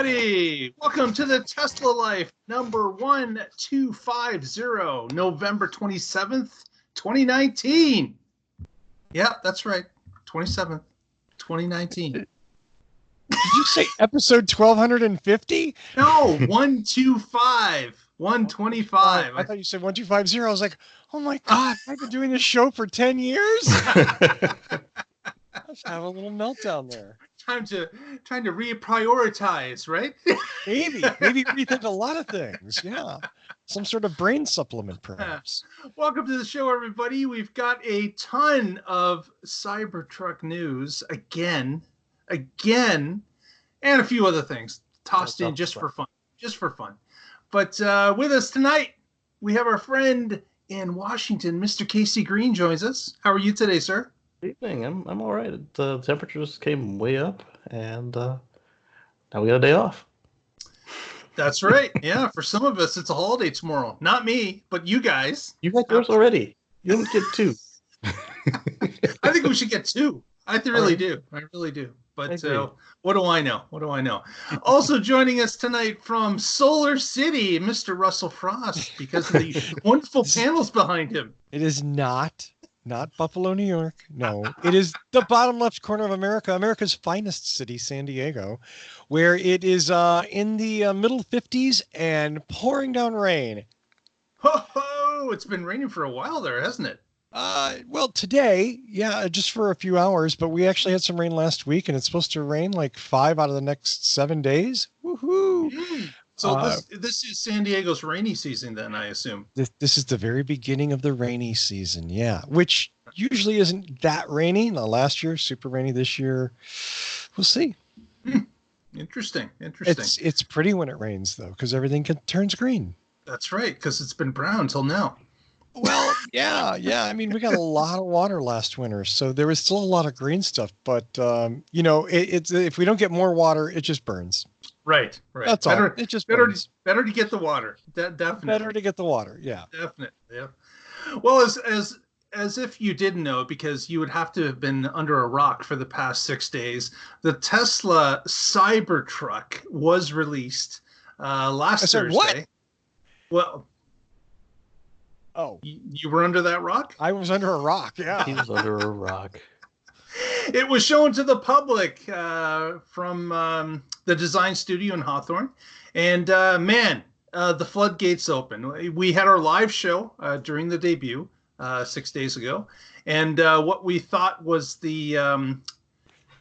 everybody. Welcome to the Tesla Life number 1250, November 27th, 2019. Yeah, that's right. 27th, 2019. Did you say episode 1250? No, 125. 125. I thought you said 1250. I was like, oh my God, I've been doing this show for 10 years. I was having a little meltdown there. Trying to reprioritize, right? Maybe rethink a lot of things. Yeah. Some sort of brain supplement, perhaps. Welcome to the show, everybody. We've got a ton of Cybertruck news again, and a few other things tossed in just for fun. But with us tonight, we have our friend in Washington, Mr. Casey Green, joins us. How are you today, sir? Evening. I'm all right. The temperatures came way up, and now we got a day off. That's right. Yeah, for some of us, it's a holiday tomorrow. Not me, but you guys. You got yours already. You didn't get two. I think we should get two. I really do. But what do I know? Also joining us tonight from Solar City, Mr. Russell Frost, because of the wonderful panels behind him. It is not Buffalo, New York. No, it is the bottom left corner of America, America's finest city, San Diego, where it is in the middle 50s and pouring down rain. Ho ho! It's been raining for a while there, hasn't it? Well, today, yeah, just for a few hours, but we actually had some rain last week, and it's supposed to rain like 5 out of the next 7 days. Woohoo! So this is San Diego's rainy season, then, I assume. This is the very beginning of the rainy season, yeah, which usually isn't that rainy. Now, last year, super rainy. This year, we'll see. Interesting. It's pretty when it rains, though, because everything turns green. That's right, because it's been brown till now. Well, yeah. I mean, we got a lot of water last winter, so there was still a lot of green stuff. But it's if we don't get more water, it just burns. Right. That's all. It just burns. Better to get the water. Definitely. Better to get the water. Yeah. Definitely. Yeah. Well, as if you didn't know, because you would have to have been under a rock for the past 6 days, the Tesla Cybertruck was released last Thursday. What? Well. Oh, you were under that rock? I was under a rock. Yeah, he was under a rock. It was shown to the public from the design studio in Hawthorne, and the floodgates open. We had our live show during the debut 6 days ago, and what we thought was we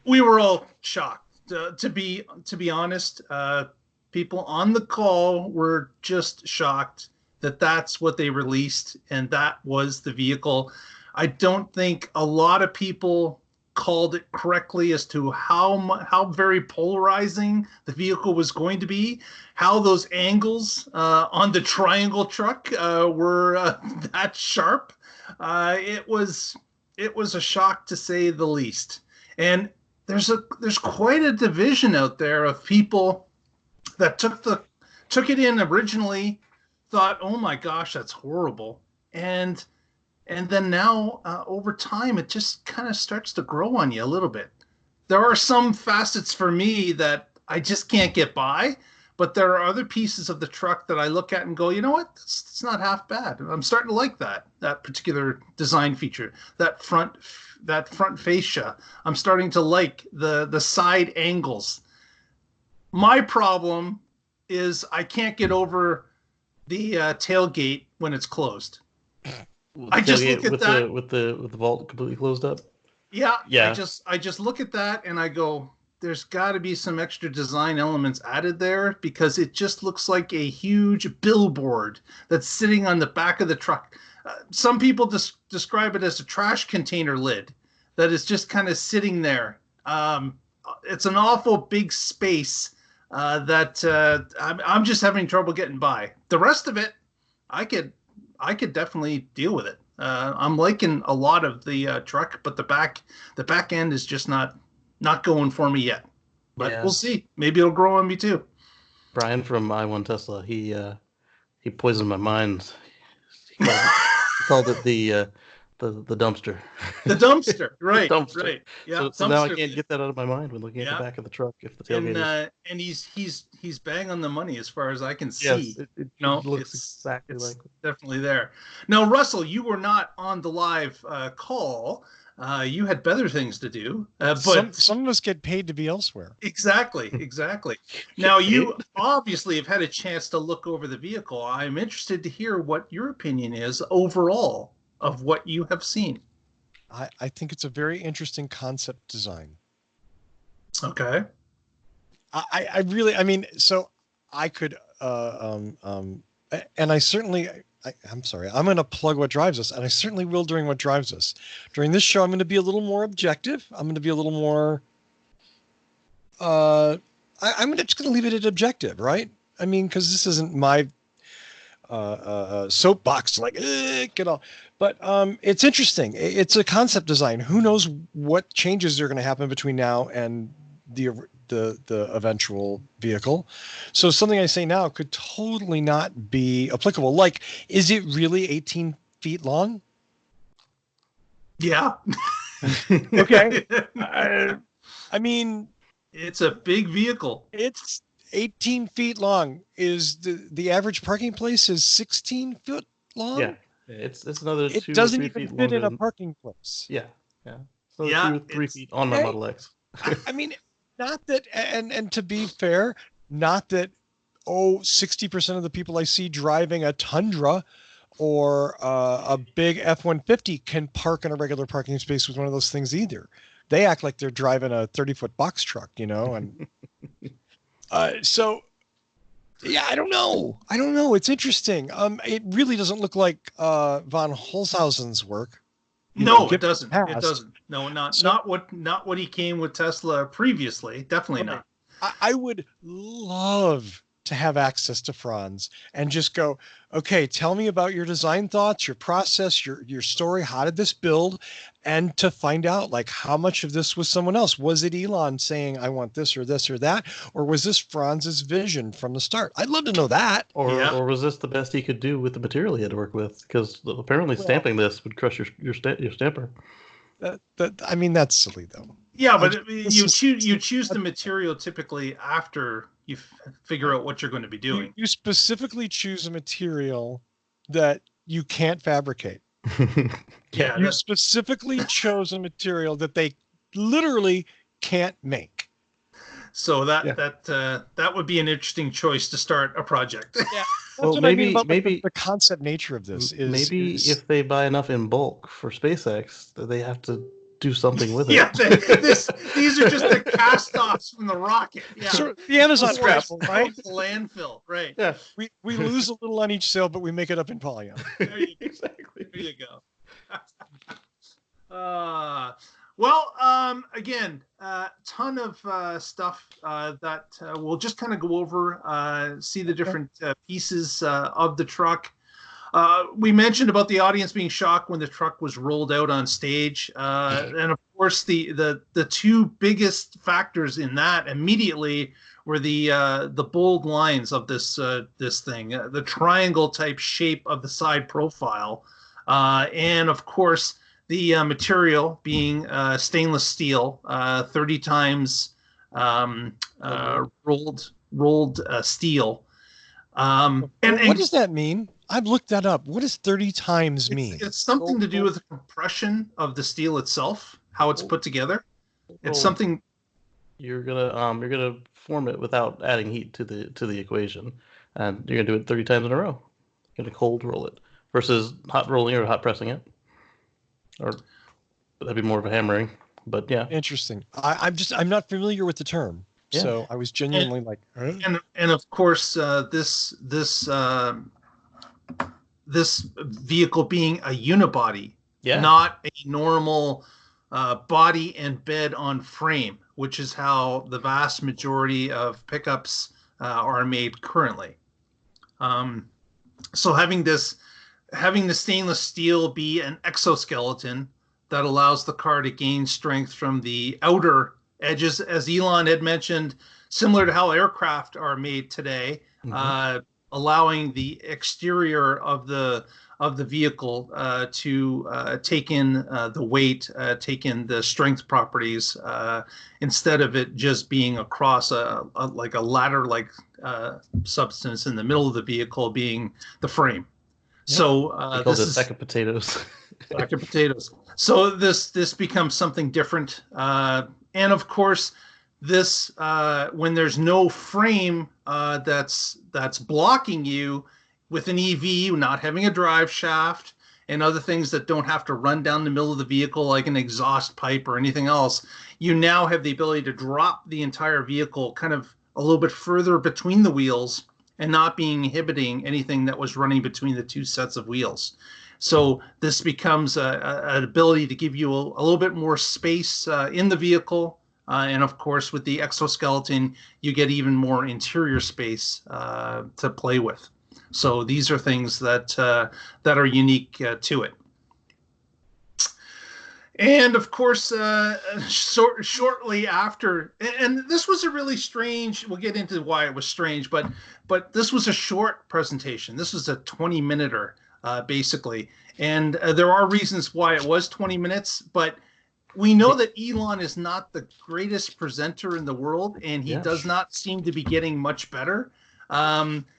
were all shocked. To be honest, people on the call were just shocked that that's what they released and that was the vehicle. I don't think a lot of people called it correctly as to how very polarizing the vehicle was going to be, how those angles on the triangle truck were that sharp. It was a shock, to say the least. And there's quite a division out there of people that took it in originally, thought, oh my gosh, that's horrible, and then now over time it just kind of starts to grow on you a little bit. There are some facets for me that I just can't get by, but there are other pieces of the truck that I look at and go, you know what, it's not half bad. I'm starting to like that particular design feature, that front fascia. I'm starting to like the side angles. My problem is I can't get over the tailgate when it's closed. I just look at that with the vault completely closed up. Yeah. I just look at that and I go, there's got to be some extra design elements added there, because it just looks like a huge billboard that's sitting on the back of the truck. Some people describe it as a trash container lid that is just kind of sitting there. It's an awful big space that I'm just having trouble getting by. The rest of it, I could definitely deal with it. I'm liking a lot of the truck, but the back end is just not going for me yet. But We'll see. Maybe it'll grow on me too. Brian from I1 Tesla, he poisoned my mind. He called it the the dumpster. The dumpster, right? Dumpster. Right. Yeah. So now I dumpster can't lid. get that out of my mind when looking at Yeah. the back of the truck. If the tailgate is And he's bang on the money as far as I can yes, see. it No, looks exactly it's like. definitely there. Now, Russell, you were not on the live call. You had better things to do, but Some of us get paid to be elsewhere. exactly. Now, you obviously have had a chance to look over the vehicle. I'm interested to hear what your opinion is overall of what you have seen. I think it's a very interesting concept design. Okay. I really, I mean, so I could, and I certainly, I'm sorry, I'm going to plug What Drives Us, and I certainly will during What Drives Us. During this show, I'm going to be a little more objective. I'm going to be a little more, I'm just going to leave it at objective, right? I mean, because this isn't my soapbox, like, get off. But it's interesting. It's a concept design. Who knows what changes are going to happen between now and the eventual vehicle. So something I say now could totally not be applicable. Like, is it really 18 feet long? Yeah. Okay. I mean, it's a big vehicle. It's 18 feet long. Is the average parking place is 16 foot long? Yeah, it's another. It 2 doesn't or 3 even feet fit in a than, parking place. Yeah. So Yeah, 2 or 3 feet on my Model X. I mean, not that, and to be fair, not that, 60% of the people I see driving a Tundra or a big F-150 can park in a regular parking space with one of those things either. They act like they're driving a 30-foot box truck, and so yeah, I don't know. It's interesting. It really doesn't look like von Holzhausen's work. No, it doesn't. It doesn't. No, not what he came with Tesla previously. Definitely not. I would love to have access to Franz and just go, okay, tell me about your design thoughts, your process, your story. How did this build? And to find out, like, how much of this was someone else? Was it Elon saying, I want this or that? Or was this Franz's vision from the start? I'd love to know that. Or was this the best he could do with the material he had to work with? Because apparently stamping this would crush your stamper. I mean, that's silly, though. Yeah, but you choose the material typically after you figure out what you're going to be doing. You specifically choose a material that you can't fabricate. Yeah, you specifically chose a material that they literally can't make. So that would be an interesting choice to start a project. Yeah. That's what I mean about the concept nature of this is if they buy enough in bulk for SpaceX, they have to do something with it. Yeah, these are just the cast-offs from the rocket. Yeah, sure, the Amazon scrap, right? The landfill, right? Yeah, we lose a little on each sale, but we make it up in polygon. Exactly. There you go. Well, again, ton of stuff that we'll just kind of go over, see the different pieces of the truck. We mentioned about the audience being shocked when the truck was rolled out on stage, and of course the two biggest factors in that immediately were the bold lines of this thing, the triangle type shape of the side profile, and of course the material being stainless steel, 30 times rolled steel. And what does that mean? I've looked that up. What does 30 times mean? It's something to do with the compression of the steel itself, how it's put together. It's something you're gonna form it without adding heat to the equation, and you're gonna do it 30 times in a row. You're gonna cold roll it versus hot rolling or hot pressing it, or that'd be more of a hammering. But yeah, interesting. I'm not familiar with the term, so I was genuinely and of course this vehicle being a unibody, not a normal body and bed on frame, which is how the vast majority of pickups are made currently. So having the stainless steel be an exoskeleton that allows the car to gain strength from the outer edges, as Elon had mentioned, similar to how aircraft are made today. allowing the exterior of the vehicle to take in the weight, take in the strength properties, instead of it just being across like a ladder-like substance in the middle of the vehicle being the frame. Yep. So this is a sack of potatoes. Sack of potatoes. So this becomes something different, and of course, this when there's no frame that's blocking you with an EV, not having a drive shaft and other things that don't have to run down the middle of the vehicle like an exhaust pipe or anything else, you now have the ability to drop the entire vehicle kind of a little bit further between the wheels and not being inhibiting anything that was running between the two sets of wheels. So this becomes an ability to give you a little bit more space in the vehicle. And of course, with the exoskeleton, you get even more interior space to play with. So these are things that are unique to it. And of course, shortly after, and this was a really strange, we'll get into why it was strange, but this was a short presentation. This was a 20-minuter, basically. And there are reasons why it was 20 minutes, but we know that Elon is not the greatest presenter in the world, and he does not seem to be getting much better.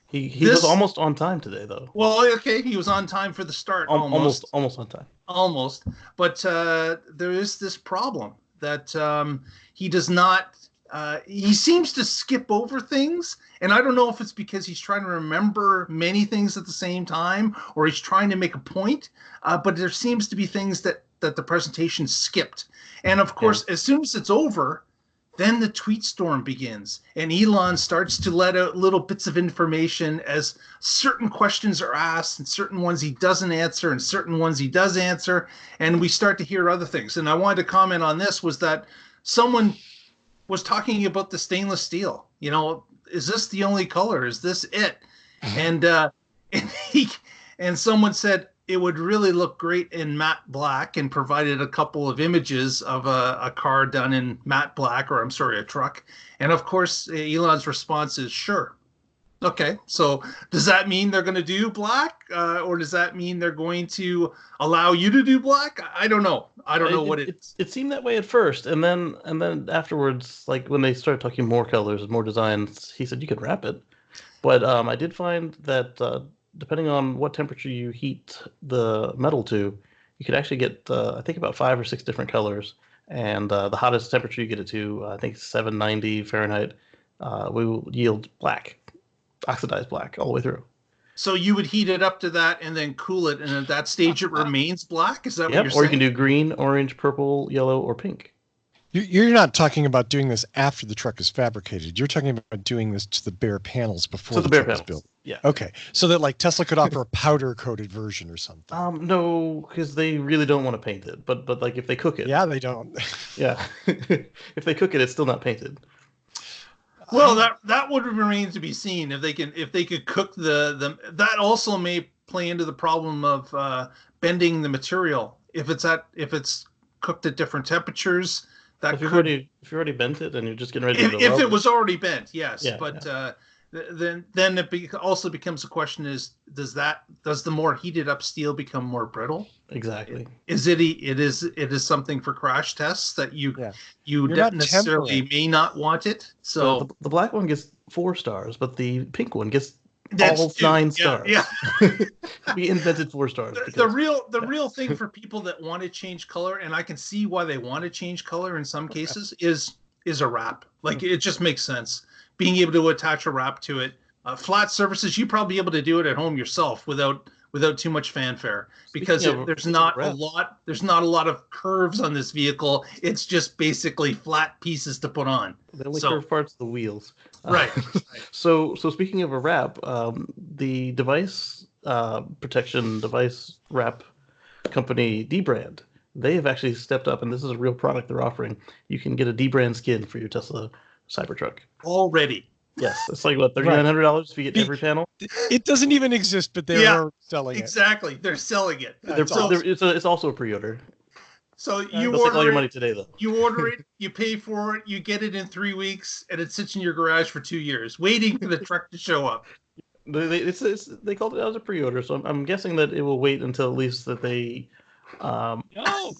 He was almost on time today, though. Well, okay, he was on time for the start. Almost on time. Almost. But there is this problem that he does not, he seems to skip over things. And I don't know if it's because he's trying to remember many things at the same time, or he's trying to make a point. But there seems to be things that the presentation skipped. And of course, as soon as it's over, then the tweet storm begins, and Elon starts to let out little bits of information as certain questions are asked, and certain ones he doesn't answer, and certain ones he does answer, and we start to hear other things. And I wanted to comment on this, was that someone was talking about the stainless steel. You know, is this the only color? Is this it? And someone said it would really look great in matte black, and provided a couple of images of a car done in matte black, or I'm sorry, a truck. And of course, Elon's response is sure. Okay, so does that mean they're going to do black, or does that mean they're going to allow you to do black? I don't know. I don't know what it seemed that way at first, and then afterwards, like when they started talking more colors and more designs, he said you could wrap it. But I did find that depending on what temperature you heat the metal to, you could actually get I think about 5 or 6 different colors, and the hottest temperature you get it to, I think 790 Fahrenheit, will yield black. Oxidized black all the way through. So you would heat it up to that and then cool it, and at that stage it remains black? Is that what you're saying? Or you can do green, orange, purple, yellow, or pink. You're not talking about doing this after the truck is fabricated. You're talking about doing this to the bare panels before the truck is built. Yeah. Okay. So that like Tesla could offer a powder-coated version or something. No, because they really don't want to paint it. But like if they cook it. Yeah, they don't. Yeah. If they cook it, it's still not painted. Well, that would remain to be seen if they could cook the that also may play into the problem of bending the material if it's cooked at different temperatures. That if you already bent it and you're just getting ready to if it was already bent, yes. Yeah, but then it also becomes a question: does the more heated up steel become more brittle? Exactly. It is something for crash tests that you You're not necessarily may not want it. So the black one gets 4 stars, but the pink one gets all 9 stars. Yeah. We invented 4 stars. The real thing for people that want to change color, and I can see why they want to change color in some cases, is a wrap. Like it just makes sense. Being able to attach a wrap to it. Flat surfaces, you probably be able to do it at home yourself without too much fanfare, because there's not a lot of curves on this vehicle. It's just basically flat pieces to put on. The only curved part's the wheels. Right. So speaking of a wrap, the device protection device wrap company dbrand, they've actually stepped up, and this is a real product they're offering. You can get a dbrand skin for your Tesla Cybertruck already. Yes, it's like what, $3,900 if you get every panel. It doesn't even exist, but they're selling it. Exactly, they're selling it. It's also a pre-order. So you order all your money today, though. You order it, you pay for it, you get it in 3 weeks, and it sits in your garage for 2 years, waiting for the truck to show up. They called it as a pre-order, so I'm guessing that it will wait until at least that they No,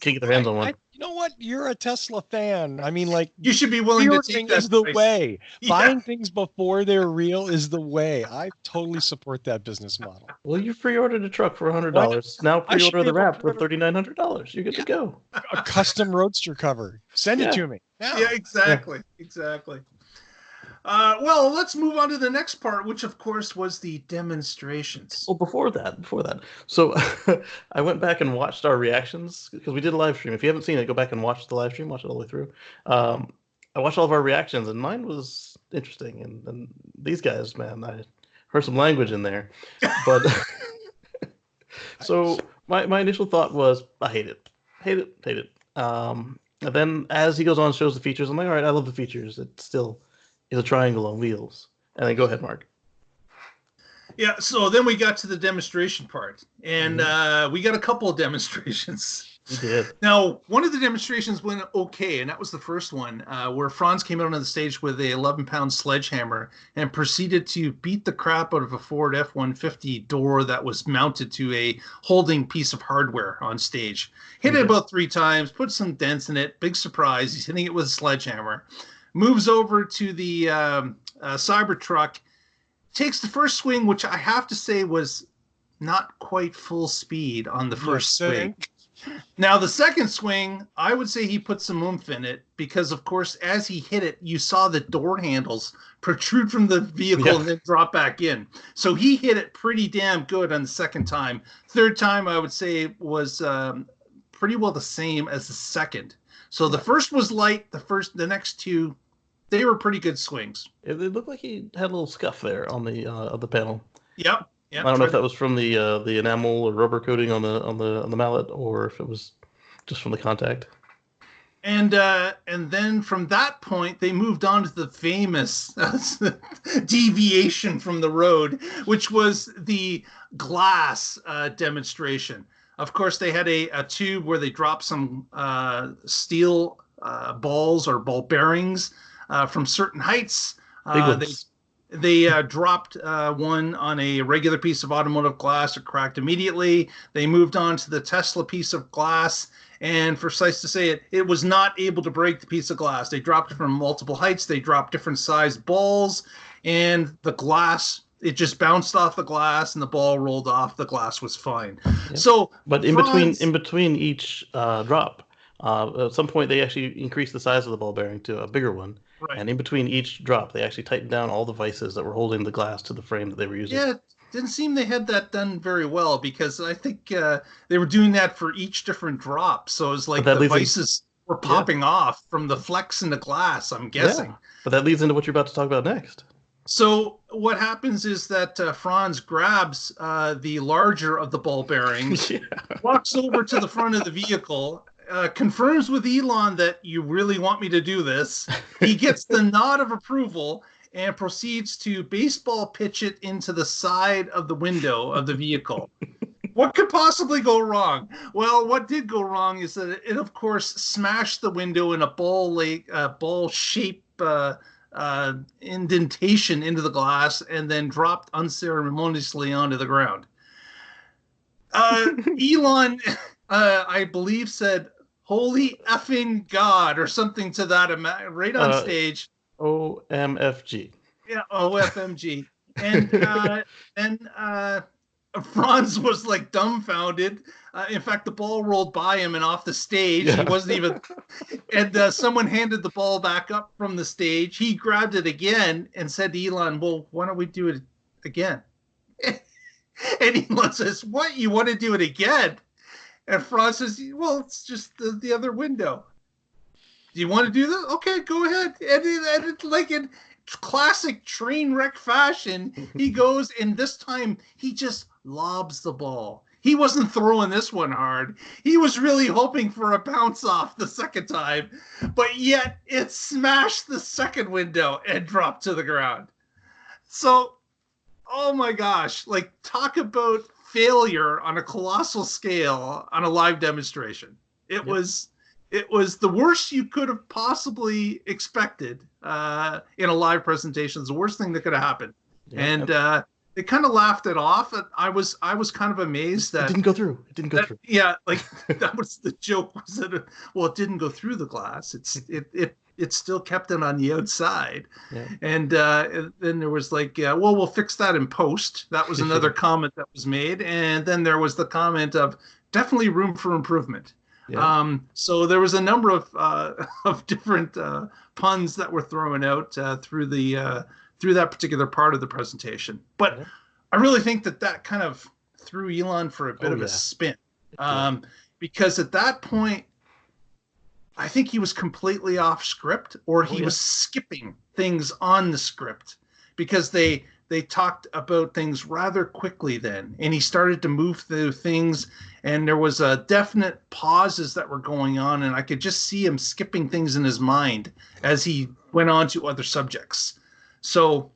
can get their hands on one. you know what? You're a Tesla fan. I mean, like, You should be willing to take pre-ordering that is the price. way. Yeah. Buying things before they're real is the way. I totally support that business model. Well, you pre-ordered a truck for Why $100. Now I should pre-order be the able to wrap for pre-order- $3,900. You're good to go. A custom roadster cover. Send it Yeah. to me. Now. Yeah, exactly. Well, let's move on to the next part, which of course was the demonstrations. Well, before that. So I went back and watched our reactions because we did a live stream. If you haven't seen it, go back and watch the live stream. Watch it all the way through. I watched all of our reactions, and mine was interesting. And these guys, man, I heard some language in there. But so my initial thought was, I hate it. And then as he goes on and shows the features, I'm like, all right, I love the features. It still is a triangle on wheels. And then go ahead, Mark. Yeah, so then we got to the demonstration part, and we got a couple of demonstrations. We did. Now, one of the demonstrations went okay, and that was the first one, where Franz came out on the stage with a 11-pound sledgehammer and proceeded to beat the crap out of a Ford F-150 door that was mounted to a holding piece of hardware on stage. Hit it about 3 times, put some dents in it. Big surprise. He's hitting it with a sledgehammer. Moves over to the Cybertruck, takes the first swing, which I have to say was not quite full speed on the first swing. Now, the second swing, I would say he put some oomph in it because, of course, as he hit it, you saw the door handles protrude from the vehicle and then drop back in. So he hit it pretty damn good on the second time. Third time, I would say, was pretty well the same as the second. So the first was light. The next two, they were pretty good swings. It looked like he had a little scuff there on the panel. Yep. I don't know if that was from the enamel or rubber coating on the mallet, or if it was just from the contact. And then from that point, they moved on to the famous deviation from the road, which was the glass demonstration. Of course, they had a tube where they dropped some steel balls or ball bearings from certain heights. Big ones. They dropped one on a regular piece of automotive glass. It cracked immediately. They moved on to the Tesla piece of glass. And for Slice to say it was not able to break the piece of glass. They dropped it from multiple heights. They dropped different sized balls. And the glass, it just bounced off the glass and the ball rolled off. The glass was fine. Yep. So, but in between each drop, at some point they actually increased the size of the ball bearing to a bigger one. Right. And in between each drop, they actually tightened down all the vices that were holding the glass to the frame that they were using. Yeah, it didn't seem they had that done very well because I think they were doing that for each different drop. So it's like the vices were popping off from the flex in the glass, I'm guessing. Yeah. But that leads into what you're about to talk about next. So what happens is that Franz grabs the larger of the ball bearings, walks over to the front of the vehicle, confirms with Elon that you really want me to do this. He gets the nod of approval and proceeds to baseball pitch it into the side of the window of the vehicle. What could possibly go wrong? Well, what did go wrong is that it, of course, smashed the window in a ball-shaped indentation into the glass and then dropped unceremoniously onto the ground. Elon, I believe, said, "Holy effing God," or something to that amount, right on stage. OMFG. Yeah, OFMG. And Franz was like dumbfounded. In fact, the ball rolled by him and off the stage. Yeah. He wasn't even. And someone handed the ball back up from the stage. He grabbed it again and said to Elon, "Well, why don't we do it again?" And Elon says, "What? You want to do it again?" And Franz says, "Well, it's just the other window. Do you want to do that? Okay, go ahead." And like in classic train wreck fashion, he goes, and this time he just lobs the ball. He wasn't throwing this one hard. He was really hoping for a bounce off the second time, but yet it smashed the second window and dropped to the ground. So, oh my gosh, like talk about failure on a colossal scale on a live demonstration. It was the worst you could have possibly expected in a live presentation. It's the worst thing that could have happened. Yeah. And they kind of laughed it off. And I was kind of amazed It that didn't go through. It didn't go through. yeah, like that was the joke. Was that it didn't go through the glass. It still kept it on the outside. Yeah. And then there was like, well, we'll fix that in post. That was another comment that was made. And then there was the comment of definitely room for improvement. Yeah. So there was a number of different puns that were thrown out through that particular part of the presentation. But Yeah. I really think that kind of threw Elon for a bit of a spin, because at that point, I think he was completely off script, or he was skipping things on the script, because they talked about things rather quickly then, and he started to move through things, and there was a definite pauses that were going on, and I could just see him skipping things in his mind as he went on to other subjects. So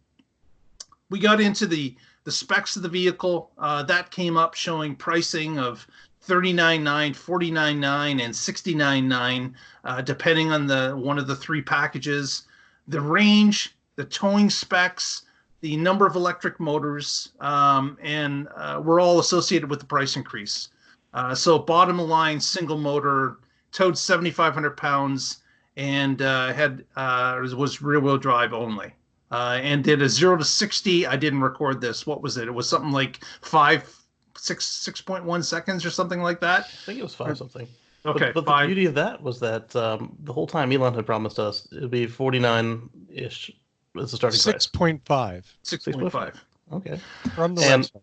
we got into the specs of the vehicle. That came up showing pricing of $39,900, $49,900, and $69,900, depending on one of the three packages. The range, the towing specs, the number of electric motors, and were all associated with the price increase. So bottom line, single motor, towed 7,500 pounds, and was rear-wheel drive only. And did a 0 to 60. I didn't record this. What was it? It was something like 6.1 seconds or something like that. I think it was 5 something. Okay, but the beauty of that was that the whole time Elon had promised us it would be 49-ish as the starting price. 6.5. 6.5. Okay. From the website.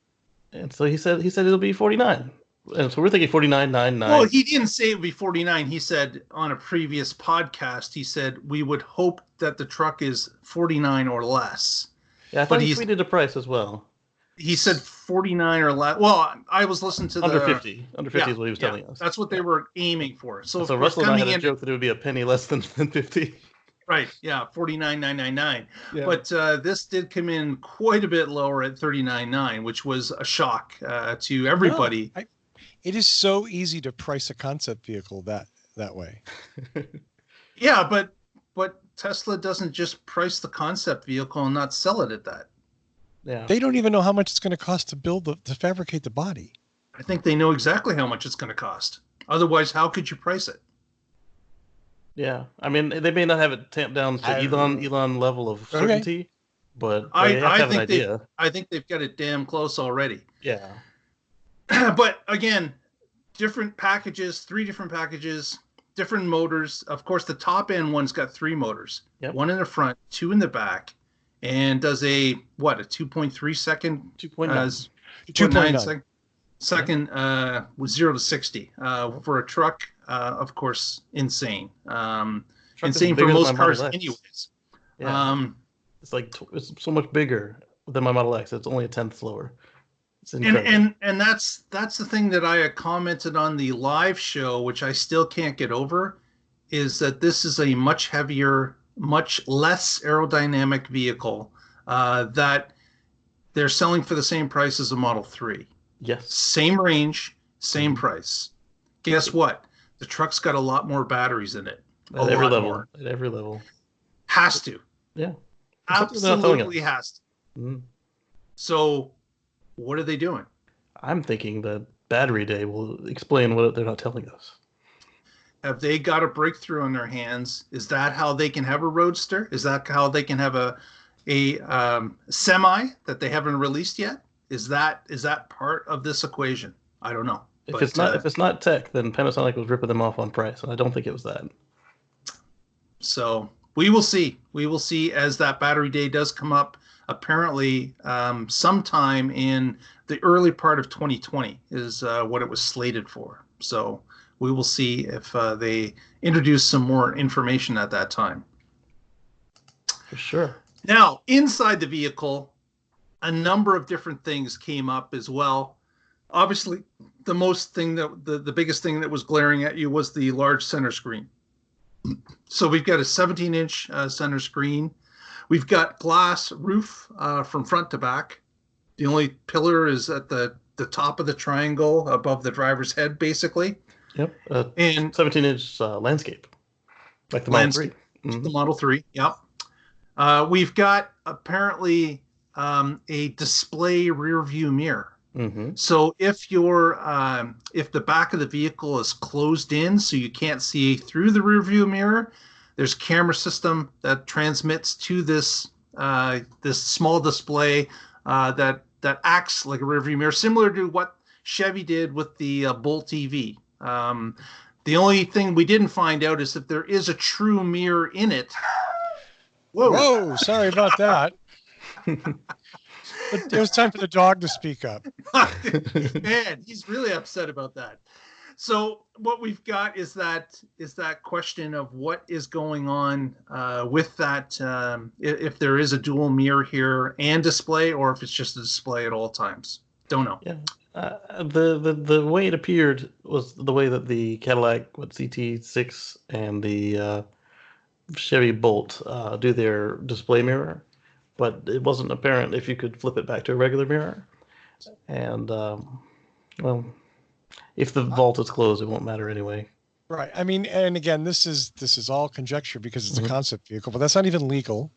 And so he said it'll be 49. And so we're thinking 49.99. Well, he didn't say it would be 49. He said on a previous podcast, he said we would hope that the truck is 49 or less. Yeah, I thought he tweeted a price as well. He said 49 or less. Well, I was listening to under 50. Under 50 is what he was telling us. That's what they were aiming for. So Russell and I had a joke that it would be a penny less than 50. Right. Yeah. 49,999. Yeah. But this did come in quite a bit lower at 39,900, which was a shock to everybody. No, it is so easy to price a concept vehicle that way. Yeah, but Tesla doesn't just price the concept vehicle and not sell it at that. Yeah. They don't even know how much it's going to cost to fabricate the body. I think they know exactly how much it's going to cost. Otherwise, how could you price it? Yeah, I mean, they may not have it tamped down to Elon level of certainty, but they have to have an idea. I think they've got it damn close already. Yeah. But again, different packages, 3 different packages, different motors. Of course, the top end one's got 3 motors. Yep. 1 in the front, 2 in the back, and does a 2.3 second? 2.9 second with 0 to 60 for a truck. Of course, insane. Insane for most cars, anyways. Yeah. It's so much bigger than my Model X. It's only a tenth slower. It's incredible. And that's the thing that I had commented on the live show, which I still can't get over, is that this is a much heavier, much less aerodynamic vehicle that they're selling for the same price as a Model 3. Yes. Same range, same price. Guess what? The truck's got a lot more batteries in it. At every level. At every level. Has to. Yeah. Absolutely has to. Mm-hmm. So what are they doing? I'm thinking that Battery Day will explain what they're not telling us. Have they got a breakthrough on their hands? Is that how they can have a roadster? Is that how they can have a semi that they haven't released yet? Is that part of this equation? I don't know. If it's not tech, then Panasonic was ripping them off on price, and I don't think it was that. So we will see. We will see as that Battery Day does come up. Apparently, sometime in the early part of 2020 is what it was slated for. So we will see if they introduce some more information at that time. For sure. Now, inside the vehicle, a number of different things came up as well. Obviously, the biggest thing that was glaring at you was the large center screen. So we've got a 17-inch center screen. We've got glass roof from front to back. The only pillar is at the top of the triangle above the driver's head, basically. Yep. And 17-inch landscape, like the Model 3. Mm-hmm. The Model 3, yep. We've got apparently a display rear view mirror. Mm-hmm. So if the back of the vehicle is closed in, so you can't see through the rear view mirror, there's a camera system that transmits to this small display that acts like a rear view mirror, similar to what Chevy did with the Bolt EV. The only thing we didn't find out is if there is a true mirror in it. Whoa, sorry about that. It was time for the dog to speak up. Man, he's really upset about that. So what we've got is that question of what is going on with that, if there is a dual mirror here and display, or if it's just a display at all times. Don't know. Yeah. The way it appeared was the way that the Cadillac CT6 and the Chevy Bolt do their display mirror, but it wasn't apparent if you could flip it back to a regular mirror. And well, if the vault is closed, it won't matter anyway. Right. I mean, and again, this is all conjecture because it's a concept vehicle, but that's not even legal.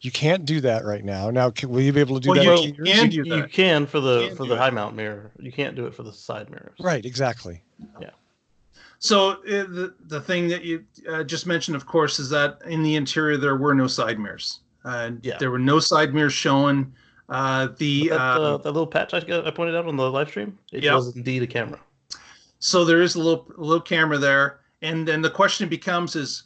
You can't do that right now. Now, will you be able to do that? You can for the high mount mirror. You can't do it for the side mirrors. Right. Exactly. Yeah. So the thing that you just mentioned, of course, is that in the interior there were no side mirrors. There were no side mirrors shown. The little patch I pointed out on the live stream, it was indeed a camera. So there is a little camera there, and then the question becomes is,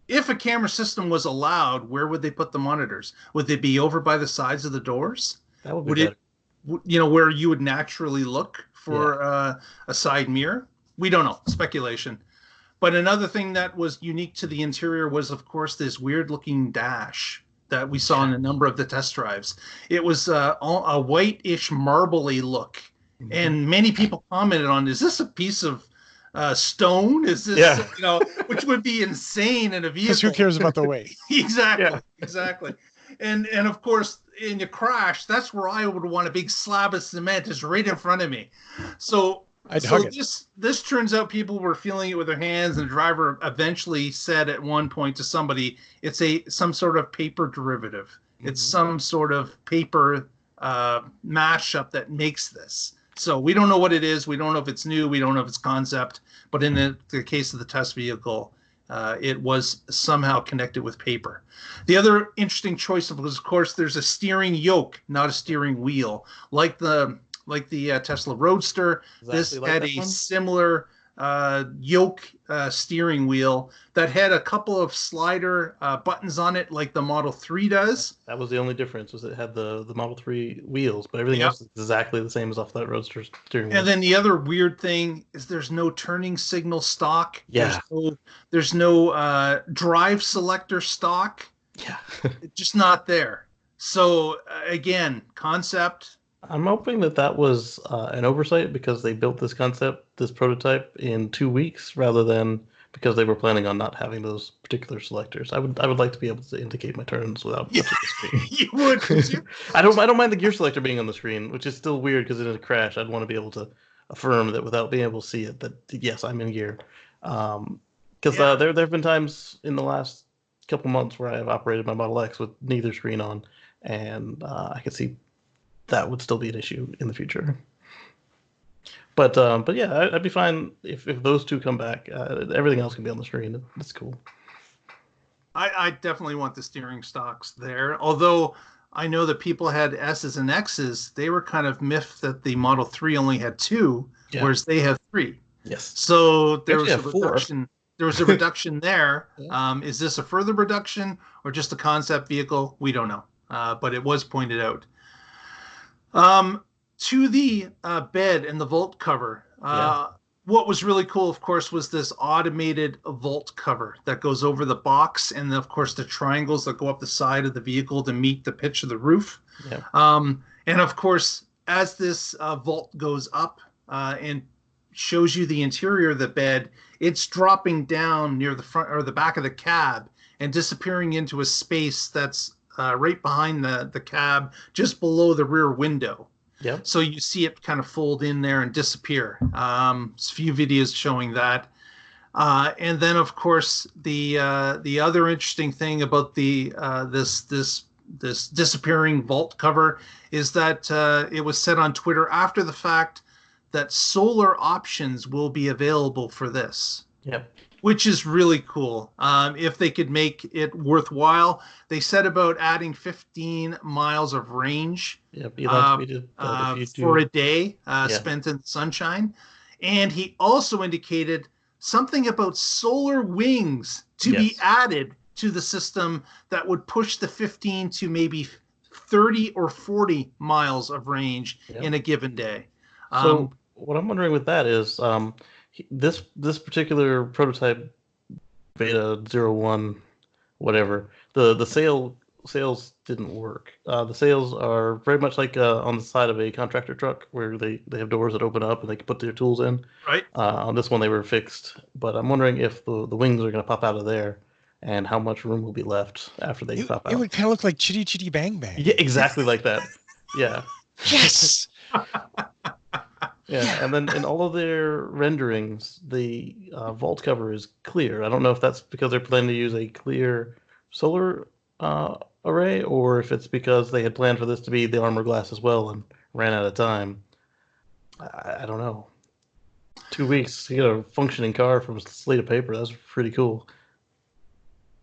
if a camera system was allowed, where would they put the monitors? Would they be over by the sides of the doors? That would be better. Where you would naturally look for a side mirror? We don't know. Speculation. But another thing that was unique to the interior was, of course, this weird-looking dash that we saw in a number of the test drives. It was a whitish, marbly look. Mm-hmm. And many people commented on, is this a piece of stone? Is this, which would be insane in a vehicle. Because who cares about the weight? Exactly. And of course, in a crash, that's where I would want a big slab of cement is right in front of me. So this turns out people were feeling it with their hands, and the driver eventually said at one point to somebody, it's some sort of paper derivative. Mm-hmm. It's some sort of paper mashup that makes this. So we don't know what it is. We don't know if it's new. We don't know if it's concept. But in the case of the test vehicle, it was somehow connected with paper. The other interesting choice was, of course, there's a steering yoke, not a steering wheel, like the Tesla Roadster. This had a similar yoke steering wheel that had a couple of slider buttons on it, like the Model 3 does. That was the only difference, was it had the Model 3 wheels, but everything else is exactly the same as off that Roadster steering wheel. And then the other weird thing is there's no turning signal stock. Yeah. There's no drive selector stock. Yeah. It's just not there. So again, concept. I'm hoping that was an oversight, because they built this prototype in 2 weeks rather than because they were planning on not having those particular selectors. I would like to be able to indicate my turns without touching the screen. You would. I don't mind the gear selector being on the screen, which is still weird because in a crash I'd want to be able to affirm that without being able to see it that yes, I'm in gear. Because there have been times in the last couple months where I have operated my Model X with neither screen on, and I could see that would still be an issue in the future. But yeah, I'd be fine if those two come back. Everything else can be on the screen. It's cool. I definitely want the steering stocks there. Although I know that people had S's and X's, they were kind of miffed that the Model 3 only had 2, whereas they have 3. Yes. So there was a reduction. There was a reduction there. Is this a further reduction or just a concept vehicle? We don't know. But it was pointed out. To the bed and the vault cover, what was really cool, of course, was this automated vault cover that goes over the box, and of course the triangles that go up the side of the vehicle to meet the pitch of the roof. Yeah. And of course, as this vault goes up and shows you the interior of the bed, it's dropping down near the front or the back of the cab and disappearing into a space that's right behind the cab, just below the rear window. Yeah. So you see it kind of fold in there and disappear. A few videos showing that. And then, of course, the other interesting thing about this this disappearing vault cover is that it was said on Twitter after the fact that solar options will be available for this. Yep. Which is really cool. If they could make it worthwhile, they said about adding 15 miles of range Yep. Elon tweeted that if you for do a day spent in the sunshine. And he also indicated something about solar wings to be added to the system that would push the 15 to maybe 30 or 40 miles of range in a given day. So what I'm wondering with that is this particular prototype beta 01 whatever, the sales didn't work. The sales are very much like on the side of a contractor truck where they have doors that open up and they can put their tools in. Right. On this one they were fixed, but I'm wondering if the wings are going to pop out of there and how much room will be left after they pop out. It would kind of look like Chitty Chitty Bang Bang. Yeah, exactly like that. Yeah. Yes. Yeah, and then in all of their renderings, the vault cover is clear. I don't know if that's because they're planning to use a clear solar array, or if it's because they had planned for this to be the armor glass as well and ran out of time. I don't know. 2 weeks to get a functioning car from a slate of paper, that's pretty cool.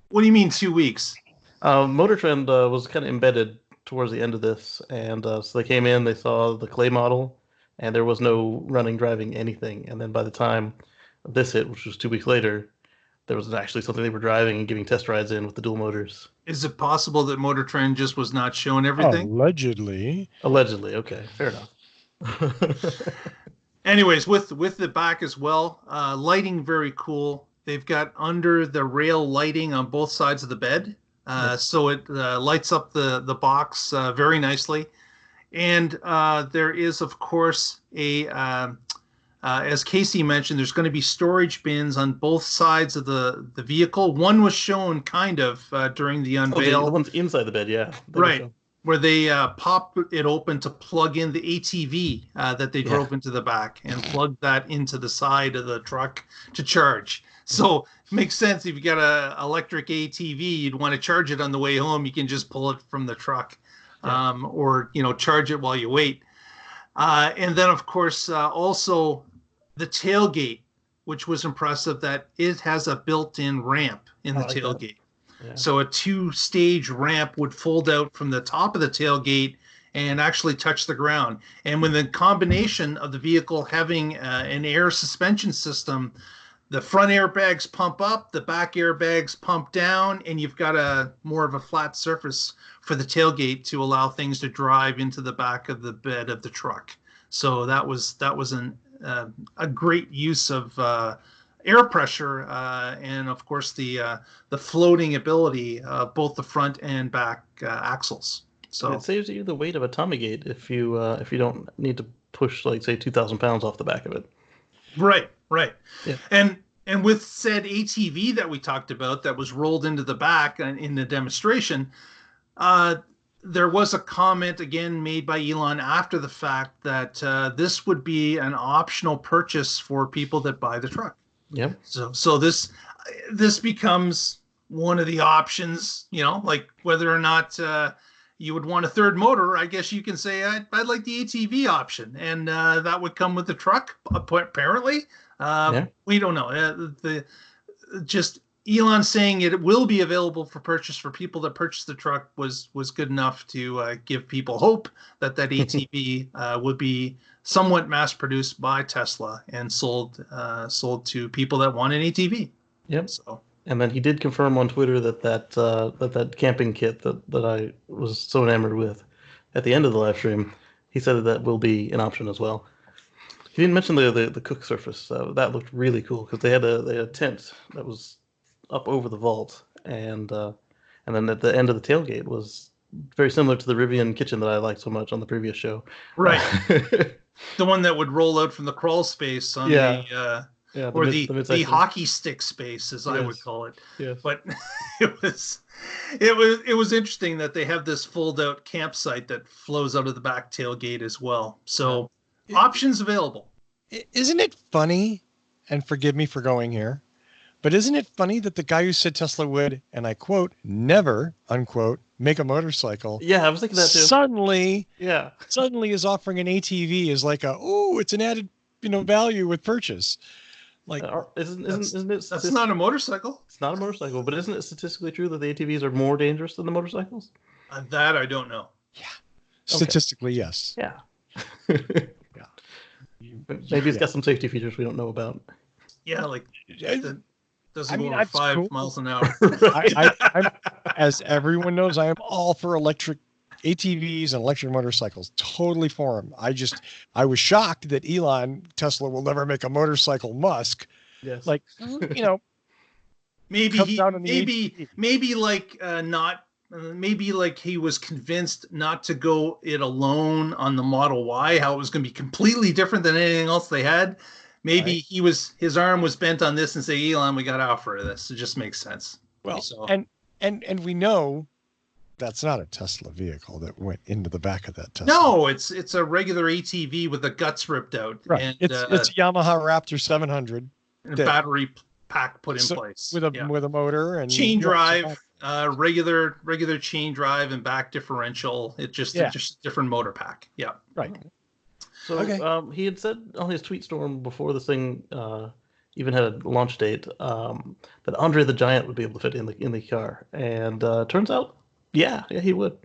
What do you mean 2 weeks? Motor Trend was kind of embedded towards the end of this, and so they came in, they saw the clay model, and there was no running, driving, anything. And then by the time this hit, which was 2 weeks later, there was actually something they were driving and giving test rides in with the dual motors. Is it possible that Motor Trend just was not showing everything? Allegedly. Allegedly, okay, fair enough. Anyways, with the back as well, lighting very cool. They've got under the rail lighting on both sides of the bed, so it lights up the box very nicely. And there is, of course, as Casey mentioned, there's going to be storage bins on both sides of the vehicle. One was shown kind of during the unveil. The one's inside the bed, yeah. Right, where they pop it open to plug in the ATV that they drove into the back and plug that into the side of the truck to charge. So it makes sense if you got an electric ATV, you'd want to charge it on the way home. You can just pull it from the truck. Or charge it while you wait. And then, of course, also the tailgate, which was impressive that it has a built-in ramp in the tailgate. Yeah. So a 2-stage ramp would fold out from the top of the tailgate and actually touch the ground. And with the combination of the vehicle having an air suspension system, the front airbags pump up, the back airbags pump down, and you've got more of a flat surface for the tailgate to allow things to drive into the back of the bed of the truck. So that was a great use of air pressure and of course the floating ability of both the front and back axles. So it saves you the weight of a Tommygate if you don't need to push, like, say, 2,000 pounds off the back of it. Right. Yeah. And with said ATV that we talked about that was rolled into the back in the demonstration, there was a comment again made by Elon after the fact that this would be an optional purchase for people that buy the truck. Yep. So this becomes one of the options, like whether or not you would want a third motor. I guess you can say I'd like the ATV option, and that would come with the truck apparently. We don't know. Just Elon saying it will be available for purchase for people that purchase the truck was good enough to give people hope that ATV would be somewhat mass produced by Tesla and sold to people that want an ATV. Yep. So. And then he did confirm on Twitter that camping kit that I was so enamored with at the end of the live stream, he said that will be an option as well. He didn't mention the cook surface. That looked really cool because they had a tent that was up over the vault, and then at the end of the tailgate was very similar to the Rivian kitchen that I liked so much on the previous show. Right. The one that would roll out from the crawl space on the hockey stick space, as I would call it. Yes. But it was interesting that they have this fold out campsite that flows out of the back tailgate as well. So options available. Isn't it funny, and forgive me for going here, But isn't it funny that the guy who said Tesla would, and I quote, never, unquote, make a motorcycle, Yeah, I was thinking that too. suddenly Yeah. is offering an ATV as like it's an added, value with purchase. Like, Isn't it? That's not a motorcycle. It's not a motorcycle, but isn't it statistically true that the ATVs are more dangerous than the motorcycles? That I don't know. Yeah. Statistically, yes. Yeah. Yeah. Maybe it's got some safety features we don't know about. Yeah, like it doesn't go over that's 5 cool. miles an hour. I'm, as everyone knows, I am all for electric ATVs and electric motorcycles. Totally for them. I was shocked that Tesla will never make a motorcycle. Musk, Yes. like, maybe comes he, out on the ATV. maybe like not. Maybe like he was convinced not to go it alone on the Model Y, how it was going to be completely different than anything else they had. Maybe Right. his arm was bent on this and say, Elon, we got to offer this. It just makes sense. Well, So, and we know that's not a Tesla vehicle that went into the back of that Tesla. no, it's a regular ATV with the guts ripped out. Right. And It's a Yamaha Raptor 700 and a battery pack put in so- place. with a motor and chain drive, regular chain drive and back differential. It's just a different motor pack. Yeah. Right. So Okay. he had said on his tweet storm before this thing even had a launch date that Andre the Giant would be able to fit in the car, and turns out, yeah, he would.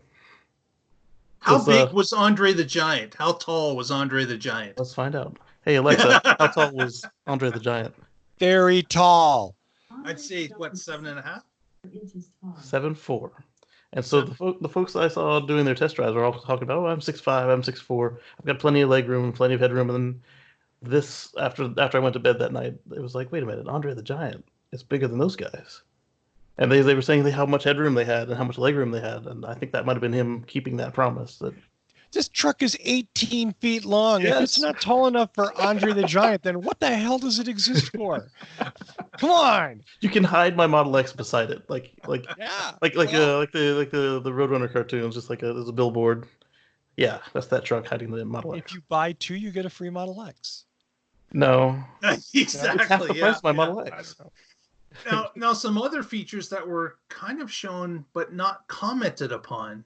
How big was Andre the Giant? How tall was Andre the Giant? Let's find out. Hey Alexa, how tall was Andre the Giant? Very tall. I'd say what, 7.5? 7'4". And so the folks I saw doing their test drives are all talking about, I'm 6'5", I'm 6'4", I've got plenty of leg room, plenty of headroom. And then this, after I went to bed that night, it was like, wait a minute, Andre the Giant is bigger than those guys. And they were saying how much headroom they had and how much leg room they had, and I think that might have been him keeping that promise. That this truck is 18 feet long. Yes. If it's not tall enough for Andre the Giant, then what the hell does it exist for? Come on. You can hide my Model X beside it, like Yeah. the Roadrunner cartoons, just like there's a billboard. Yeah, that's that truck hiding the Model X. If you buy 2, you get a free Model X. No, Exactly. it's half the price of my Model X. Now, some other features that were kind of shown but not commented upon.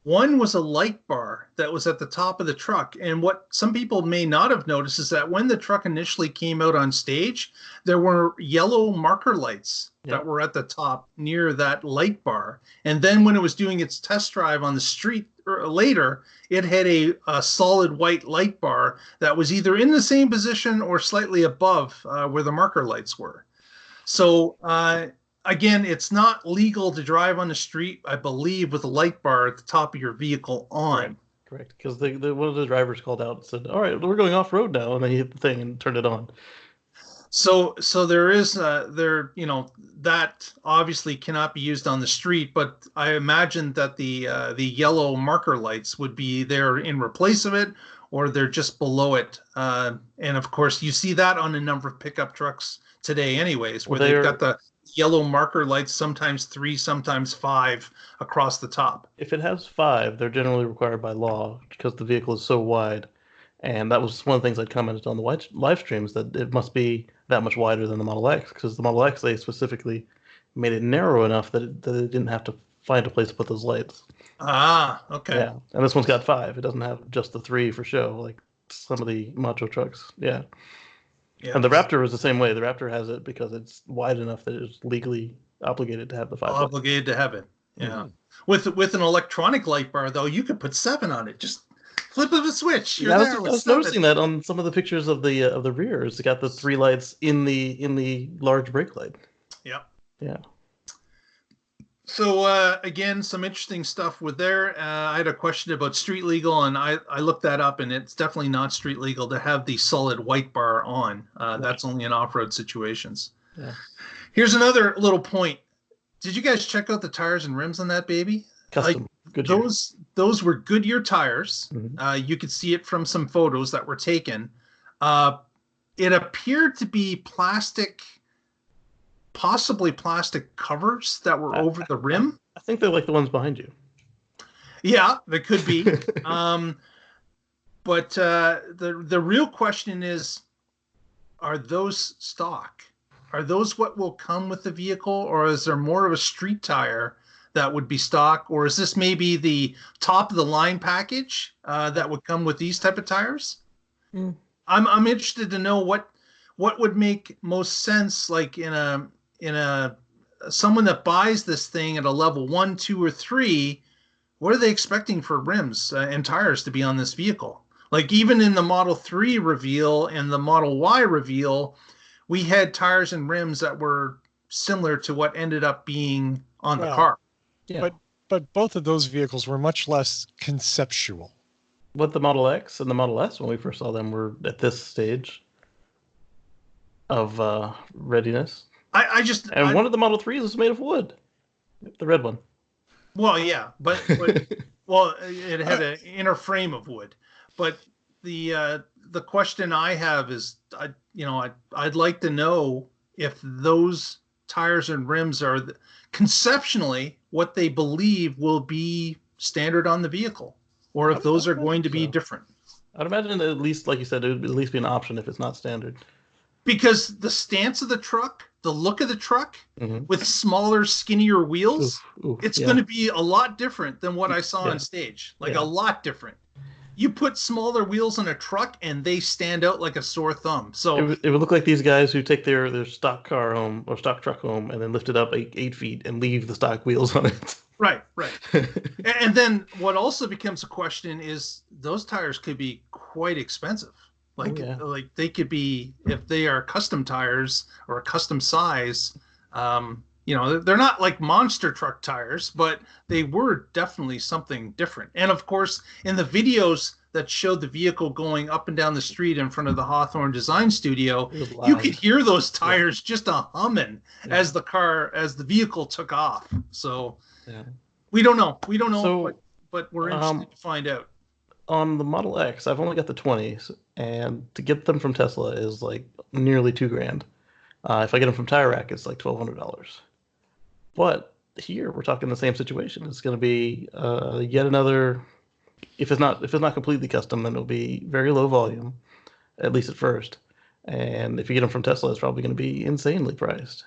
One was a light bar that was at the top of the truck. And what some people may not have noticed is that when the truck initially came out on stage, there were yellow marker lights that were at the top near that light bar. And then when it was doing its test drive on the street later, it had a solid white light bar that was either in the same position or slightly above where the marker lights were. So, again, it's not legal to drive on the street, I believe, with a light bar at the top of your vehicle on. Correct. Because one of the drivers called out and said, all right, we're going off road now. And then he hit the thing and turned it on. So there is that obviously cannot be used on the street, but I imagine that the yellow marker lights would be there in replace of it, or they're just below it. And of course, you see that on a number of pickup trucks today anyways, where they've got the yellow marker lights, sometimes 3, sometimes 5 across the top. If it has 5, they're generally required by law because the vehicle is so wide. And that was one of the things I'd commented on the live streams, that it must be that much wider than the Model X, because the Model X, they specifically made it narrow enough that it didn't have to find a place to put those lights. Ah, okay. Yeah, and this one's got 5. It doesn't have just the 3 for show, like some of the macho trucks. Yeah. And the Raptor is the same way. The Raptor has it because it's wide enough that it's legally obligated to have the 5. Obligated to have it. Yeah. With an electronic light bar, though, you could put 7 on it. Just flip of a switch. I was noticing that on some of the pictures of the rear. It's got the 3 lights in the large brake light. Yep. Yeah. So again, some interesting stuff with there. I had a question about street legal, and I looked that up, and it's definitely not street legal to have the solid white bar on. That's only in off-road situations. Yeah. Here's another little point. Did you guys check out the tires and rims on that baby? Custom. Goodyear. Those were Goodyear tires. Mm-hmm. You could see it from some photos that were taken. It appeared to be plastic, possibly plastic covers that were over the rim. I think they're like the ones behind you. Yeah, they could be. But the real question is, are those stock? are those what will come with the vehicle, or is there more of a street tire that would be stock, or is this maybe the top of the line package that would come with these type of tires? Mm. I'm interested to know what would make most sense, like in a someone that buys this thing at a level 1, 2, or 3. What are they expecting for rims and tires to be on this vehicle? Like even in the Model 3 reveal and the Model Y reveal, we had tires and rims that were similar to what ended up being on the car. Yeah. But both of those vehicles were much less conceptual. What the Model X and the Model S, when we first saw them, were at this stage of readiness. One of the Model 3s was made of wood, the red one. Well, yeah, but well, it had an inner frame of wood. But the question I have is, I'd like to know if those tires and rims are conceptually what they believe will be standard on the vehicle, or if those are going to be different. I'd imagine at least, like you said, it would at least be an option if it's not standard. Because the stance of the truck, the look of the truck, with smaller, skinnier wheels, it's going to be a lot different than what I saw on stage. Like a lot different. You put smaller wheels on a truck and they stand out like a sore thumb. So it would look like these guys who take their stock car home or stock truck home and then lift it up 8 feet and leave the stock wheels on it. Right. And then what also becomes a question is those tires could be quite expensive. Like they could be, if they are custom tires or a custom size, they're not like monster truck tires, but they were definitely something different. And of course, in the videos that showed the vehicle going up and down the street in front of the Hawthorne Design Studio, you could hear those tires just a humming as the vehicle took off. So we don't know. But we're interested to find out. On the Model X, I've only got the 20s, and to get them from Tesla is like nearly $2,000. If I get them from Tire Rack, it's like $1,200. But here we're talking the same situation. It's going to be yet another. If it's not completely custom, then it'll be very low volume, at least at first. And if you get them from Tesla, it's probably going to be insanely priced.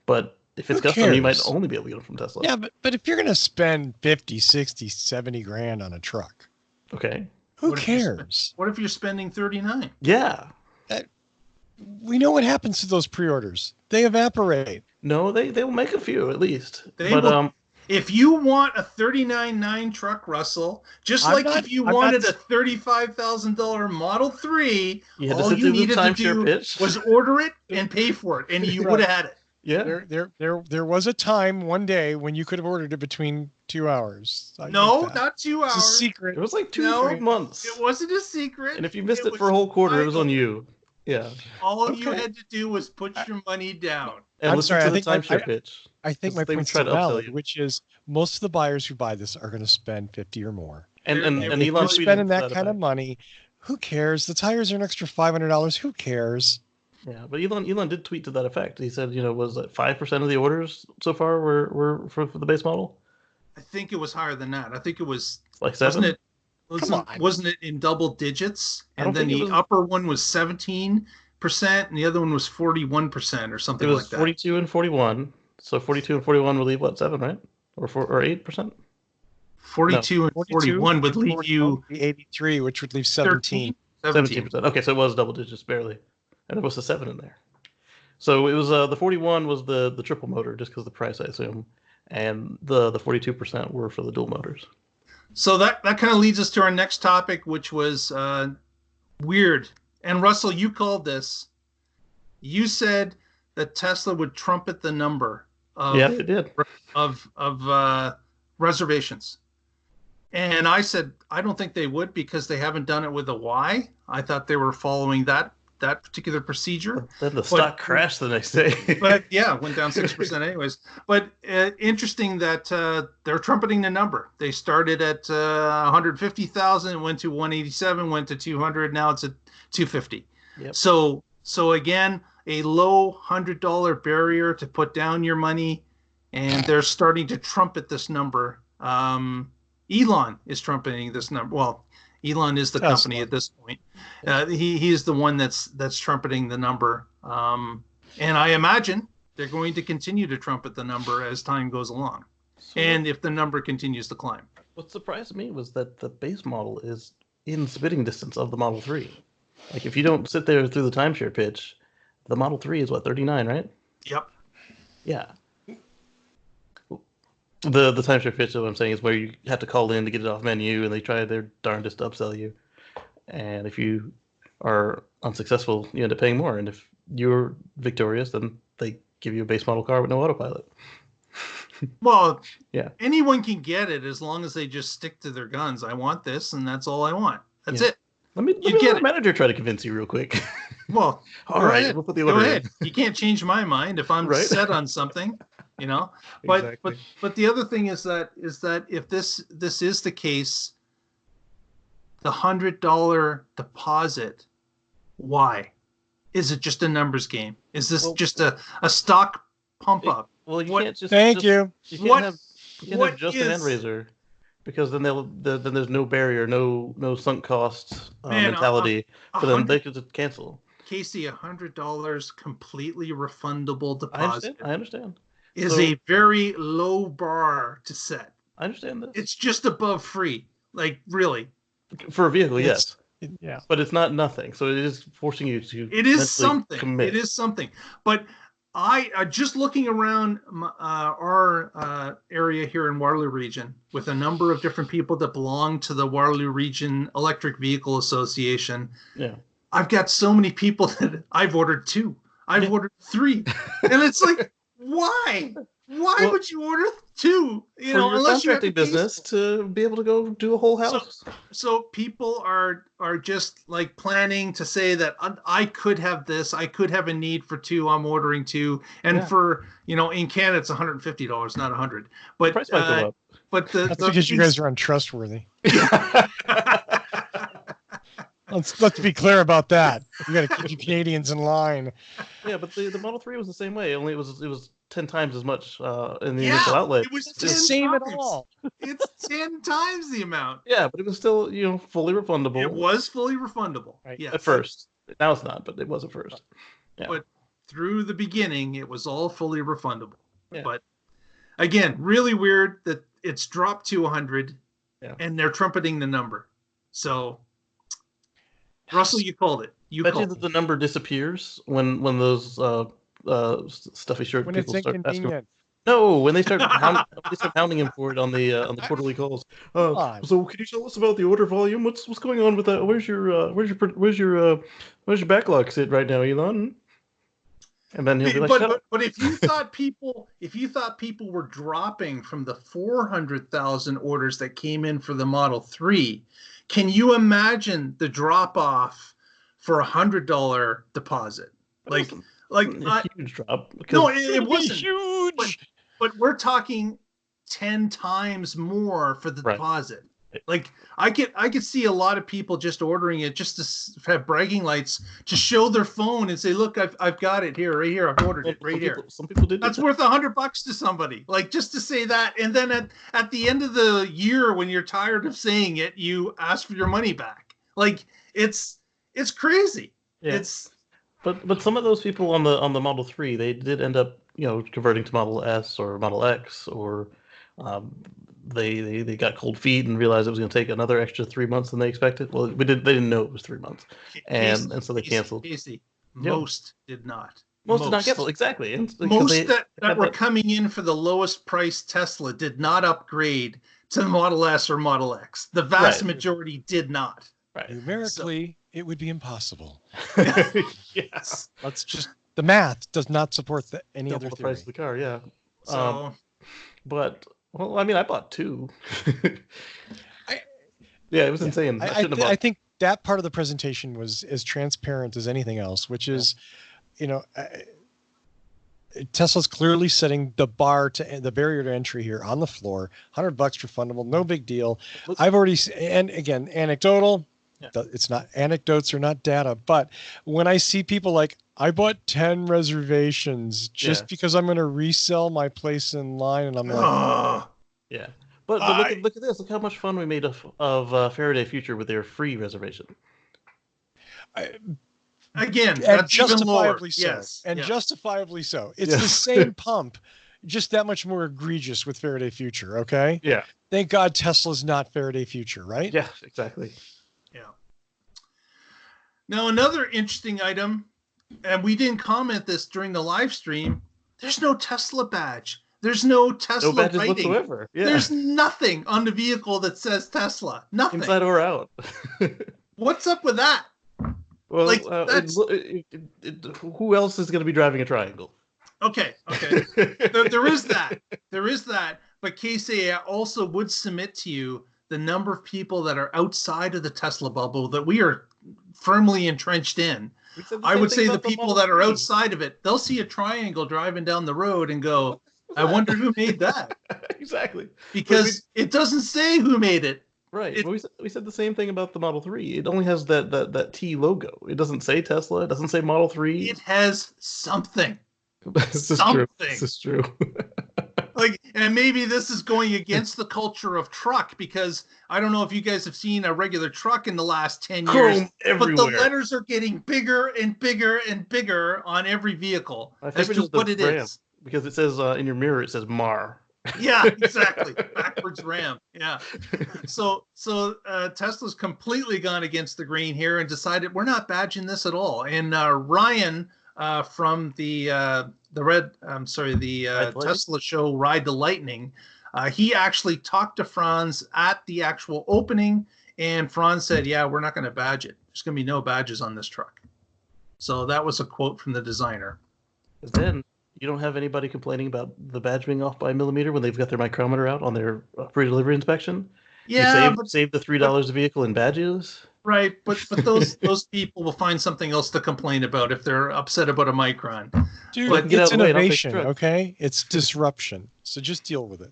But if it's custom, you might only be able to get them from Tesla. Yeah, but if you're going to spend 50, 60, 70 grand on a truck, okay, who cares? What if you're spending 39? Yeah. We know what happens to those pre-orders. They evaporate. No, they'll make a few at least. If you want a $39,900 truck, Russell, if you wanted a $35,000 Model 3, all you needed to do was order it and pay for it, and you would have had it. Yeah. There was a time one day when you could have ordered it between 2 hours. Not 2 hours. It's a secret. It was like 3 months. It wasn't a secret. And if you missed it for a whole quarter, it was on you. Yeah. All you had to do was put your money down. And listen to the timeshare pitch. I think my point's valid, which is most of the buyers who buy this are going to spend 50 or more. And if you're spending that kind of money, who cares? The tires are an extra $500. Who cares? Yeah, but Elon did tweet to that effect. He said, was it 5% of the orders so far were for the base model? I think it was higher than that. I think it was like 7. Wasn't it in double digits? And then the upper one was 17%, and the other one was 41% or something like that. It was 42 and 41. So 42 and 41 would leave what, 7, right? Or 8%? 42 and 41 would leave you 83, which would leave 17. 17%. Okay, so it was double digits barely, and there was a 7 in there. So it was the 41 was the triple motor, just because of the price, I assume, and the 42% were for the dual motors. So that kind of leads us to our next topic, which was weird. And Russell, you called this. You said that Tesla would trumpet the number of reservations. And I said, I don't think they would, because they haven't done it with a Y. I thought they were following that particular procedure. Then the stock crashed the next day. But yeah, went down 6% anyways. But interesting that they're trumpeting the number. They started at 150,000, went to 187, went to 200. Now it's at 250. Yep. So again, a low $100 barrier to put down your money, and they're starting to trumpet this number. Elon is trumpeting this number. Well, Elon is the company at this point. He is the one that's trumpeting the number. And I imagine they're going to continue to trumpet the number as time goes along. So And if the number continues to climb. what surprised me was that the base model is in spitting distance of the Model 3. Like, if you don't sit there through the timeshare pitch, the Model 3 is what, 39, right? Yep. Yeah. The timeshare pitch, what I'm saying, is where you have to call in to get it off menu, and they try their darndest to upsell you. And if you are unsuccessful, you end up paying more. And if you're victorious, then they give you a base model car with no autopilot. Well, yeah. Anyone can get it as long as they just stick to their guns. I want this, and that's all I want. That's it. Let me get let the manager try to convince you real quick. Well, all right, we'll put the order in. You can't change my mind if I'm set on something, But Exactly. but the other thing is that if this is the case, the $100 deposit, why? Is it just a numbers game? Is this just a stock pump up? Well, you can't just. Thank you. You can't have just an end raiser, because then then there's no barrier, no sunk cost mentality for them. They could just cancel. Casey, $100 completely refundable deposit. I understand. Is a very low bar to set. I understand this. It's just above free, like really. For a vehicle, yes. Yeah, but it's not nothing. So it is forcing you to. It is something. Commit. It is something. But I just looking around our area here in Waterloo Region with a number of different people that belong to the Waterloo Region Electric Vehicle Association. Yeah. I've got so many people that I've ordered 2. I've ordered 3. And it's like, why? Why would you order 2? Unless you have a business to be able to go do a whole house. So people are just like planning to say that I could have this. I could have a need for 2. I'm ordering 2, and for in Canada it's $150, not $100. But price might go up. But that's because you guys are untrustworthy. Let's be clear about that. We got to keep you Canadians in line. Yeah, but the Model 3 was the same way. Only it was 10 times as much in the initial outlet. It was the same at all. It's 10 times the amount. Yeah, but it was still fully refundable. It was fully refundable. Right. Yes. At first. Now it's not, but it was at first. Yeah. But through the beginning, it was all fully refundable. Yeah. But again, really weird that it's dropped to 100, and they're trumpeting the number. So. Russell, you called it. Bet you that the number disappears when those stuffy shirt when people it's start inconvenient. asking. No, when they start hounding him for it on the quarterly calls. So can you tell us about the order volume? What's going on with that? Where's your backlog sit right now, Elon? And then he'll be like, but if you thought people were dropping from the 400,000 orders that came in for the Model 3, can you imagine the drop off for $100 deposit? Like a huge drop. No, it wasn't huge. But we're talking 10 times more for the deposit. Like I could see a lot of people just ordering it just to have bragging lights to show their phone and say, "Look, I've got it here, right here. I've ordered it right here." Some people did. That's worth $100 to somebody. Like just to say that, and then at the end of the year, when you're tired of saying it, you ask for your money back. Like it's crazy. Yeah. But some of those people on the Model 3, they did end up converting to Model S or Model X, or they got cold feet and realized it was going to take another extra 3 months than they expected. Well, they didn't know it was 3 months, and so they canceled. Most did not. Most did not cancel, exactly. And most that were coming in for the lowest price Tesla did not upgrade to the Model S or Model X. The vast majority did not. Right. Numerically, it would be impossible. Yes. Let's just the math does not support any Double other the theory. price of the car, yeah. So, but well, I mean, I bought 2. It was insane. I think that part of the presentation was as transparent as anything else, which is, Tesla's clearly setting the bar to the barrier to entry here on the floor. $100 refundable, no big deal. I've already, and again, anecdotal. Yeah. It's not anecdotes are not data, but when I see people like, I bought 10 reservations just because I'm going to resell my place in line, and I'm like, yeah. But look at this. Look how much fun we made of Faraday Future with their free reservation. Again, And that's even lower. justifiably so. Yes. And yeah. justifiably so. It's the Yes. same pump, just that much more egregious with Faraday Future, okay? Yeah. Thank God Tesla's not Faraday Future, right? Yeah, exactly. Yeah. Now, another interesting item, and we didn't comment this during the live stream, there's no Tesla badge. There's no Tesla No badges writing. whatsoever. Yeah. There's nothing on the vehicle that says Tesla. Nothing. Inside or out. What's up with that? Well, Like, that's- who else is going to be driving a Triangle? Okay. there is that. There is that. But Casey, I also would submit to you the number of people that are outside of the Tesla bubble that we are firmly entrenched in. I would say the people that are outside of it, they'll see a triangle driving down the road and go, I wonder who made that. Exactly. Because it doesn't say who made it. Right. We said the same thing about the Model 3. It only has that T logo. It doesn't say Tesla. It doesn't say Model 3. It has something. This is something. true. This is true. Like, and maybe this is going against the culture of truck, because I don't know if you guys have seen a regular truck in the last 10 years, everywhere. but the letters are getting bigger and bigger and bigger on every vehicle as to what it is. Because it says in your mirror, it says MAR. Yeah, exactly. Backwards Ram. Yeah. So Tesla's completely gone against the grain here and decided we're not badging this at all. And Ryan from the Tesla show Ride the Lightning, he actually talked to Franz at the actual opening, and Franz said, yeah, we're not going to badge it. There's going to be no badges on this truck. So that was a quote from the designer. Then you don't have anybody complaining about the badge being off by a millimeter when they've got their micrometer out on their pre-delivery inspection. Yeah, save the $3 a vehicle in badges. Right, but those people will find something else to complain about if they're upset about a micron. Dude, But it's innovation, okay? It's disruption. So just deal with it.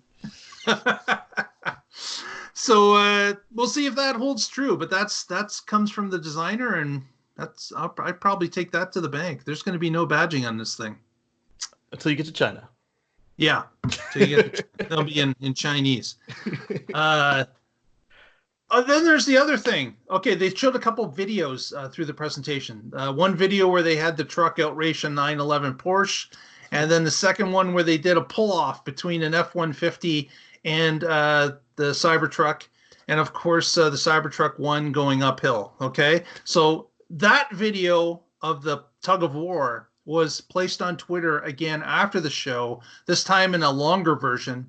So we'll see if that holds true. But that's comes from the designer, and I'd probably take that to the bank. There's going to be no badging on this thing until you get to China. Yeah, they'll be in Chinese. Then there's the other thing. Okay, they showed a couple videos through the presentation. One video where they had the truck outrace a 911 Porsche, and then the second one where they did a pull-off between an F-150 and the Cybertruck, and of course the Cybertruck one going uphill. Okay, so that video of the tug of war was placed on Twitter again after the show, this time in a longer version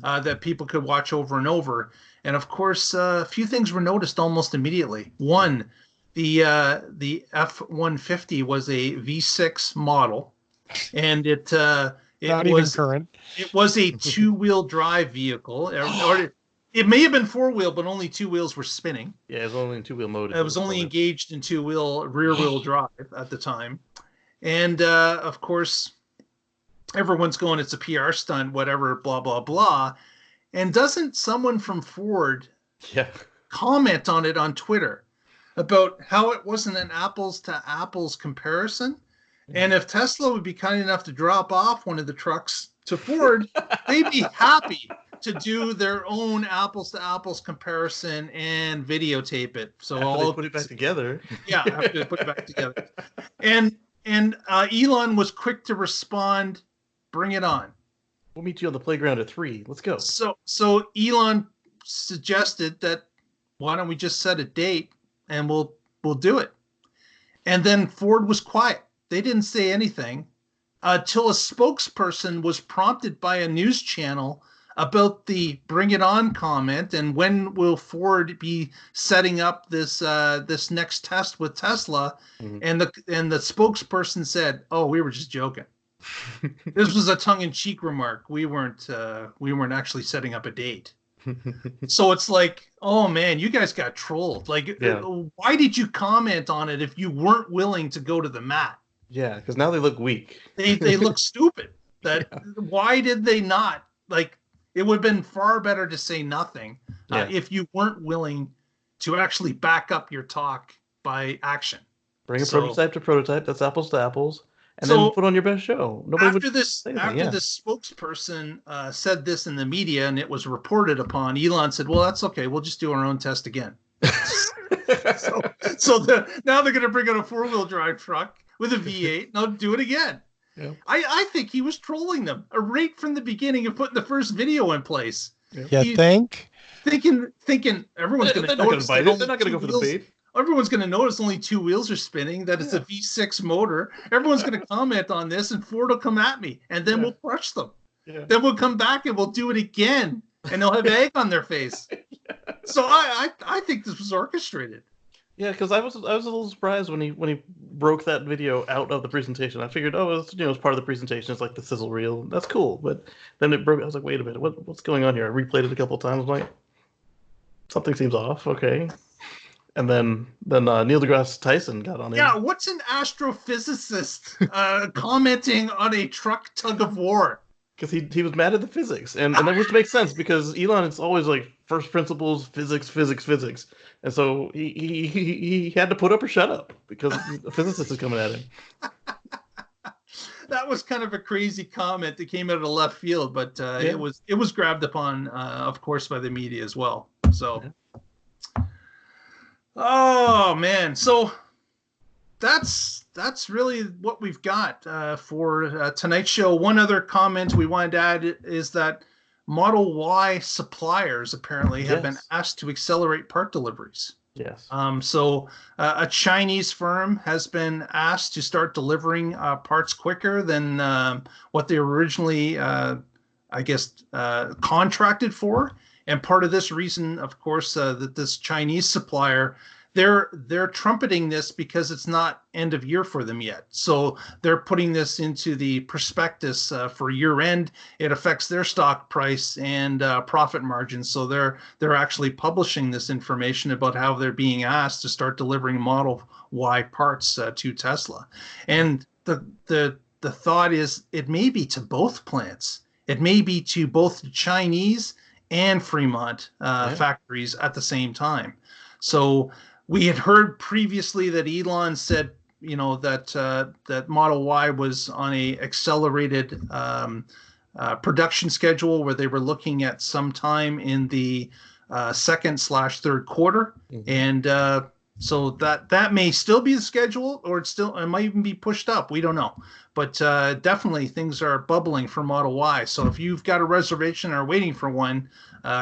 that people could watch over and over. And of course, a few things were noticed almost immediately. One, the F-150 was a V6 model, and it was current. It was a two-wheel drive vehicle, or it may have been four-wheel, but only two wheels were spinning. Yeah, it was only in two-wheel mode. It was only engaged in rear-wheel drive at the time, and of course, everyone's going, it's a PR stunt, whatever, blah blah blah. And doesn't someone from Ford comment on it on Twitter about how it wasn't an apples to apples comparison? And if Tesla would be kind enough to drop off one of the trucks to Ford, they'd be happy to do their own apples to apples comparison and videotape it. So I'll put it back together. Yeah, after they put it back together. And Elon was quick to respond, bring it on. We'll meet you on the playground at 3. Let's go. So Elon suggested that why don't we just set a date and we'll do it. And then Ford was quiet. They didn't say anything until a spokesperson was prompted by a news channel about the "Bring It On" comment and when will Ford be setting up this next test with Tesla. Mm-hmm. And the spokesperson said, "Oh, we were just joking." This was a tongue-in-cheek remark. We weren't actually setting up a date. So it's like, oh man, you guys got trolled. Like, why did you comment on it if you weren't willing to go to the mat? Yeah, because now they look weak. They look stupid. Why did they not? Like, it would have been far better to say nothing if you weren't willing to actually back up your talk by action. Bring a prototype to prototype. That's apples to apples. And then put on your best show. After this spokesperson said this in the media and it was reported upon, Elon said, well, that's okay. We'll just do our own test again. Now they're going to bring out a 4-wheel drive truck with a V8, and they'll do it again. Yeah. I think he was trolling them right from the beginning of putting the first video in place. Yeah, think? Thinking everyone's going to notice. They're not going to go for the bait. Everyone's going to notice only 2 wheels are spinning, that it's a V6 motor. Everyone's going to comment on this, and Ford will come at me, and then we'll crush them. Yeah. Then we'll come back and we'll do it again, and they'll have egg on their face. So I think this was orchestrated. Yeah, because I was a little surprised when he broke that video out of the presentation. I figured, it's part of the presentation. It's like the sizzle reel. That's cool. But then it broke. I was like, wait a minute, what's going on here? I replayed it a couple of times. I'm like, something seems off. Okay. And then Neil deGrasse Tyson got on it. Yeah, what's an astrophysicist commenting on a truck tug of war? Because he was mad at the physics, and that was to make sense because Elon is always like first principles, physics, and so he had to put up or shut up because a physicist is coming at him. That was kind of a crazy comment that came out of left field, but it was grabbed upon, of course, by the media as well. So. Yeah. Oh man, so that's really what we've got for tonight's show. One other comment we wanted to add is that Model Y suppliers apparently have been asked to accelerate part deliveries. Yes. So a Chinese firm has been asked to start delivering parts quicker than what they originally, contracted for. And part of this reason, of course, that this Chinese supplier, they're trumpeting this because it's not end of year for them yet. So they're putting this into the prospectus for year end. It affects their stock price and profit margins. So they're actually publishing this information about how they're being asked to start delivering Model Y parts to Tesla. And the thought is it may be to both plants. It may be to both the Chinese and Fremont factories at the same time. So we had heard previously that Elon said, that Model Y was on a accelerated production schedule where they were looking at sometime in the second/third quarter. Mm-hmm. And so that may still be the schedule, or it might even be pushed up. We don't know. But definitely things are bubbling for Model Y. So if you've got a reservation or waiting for one,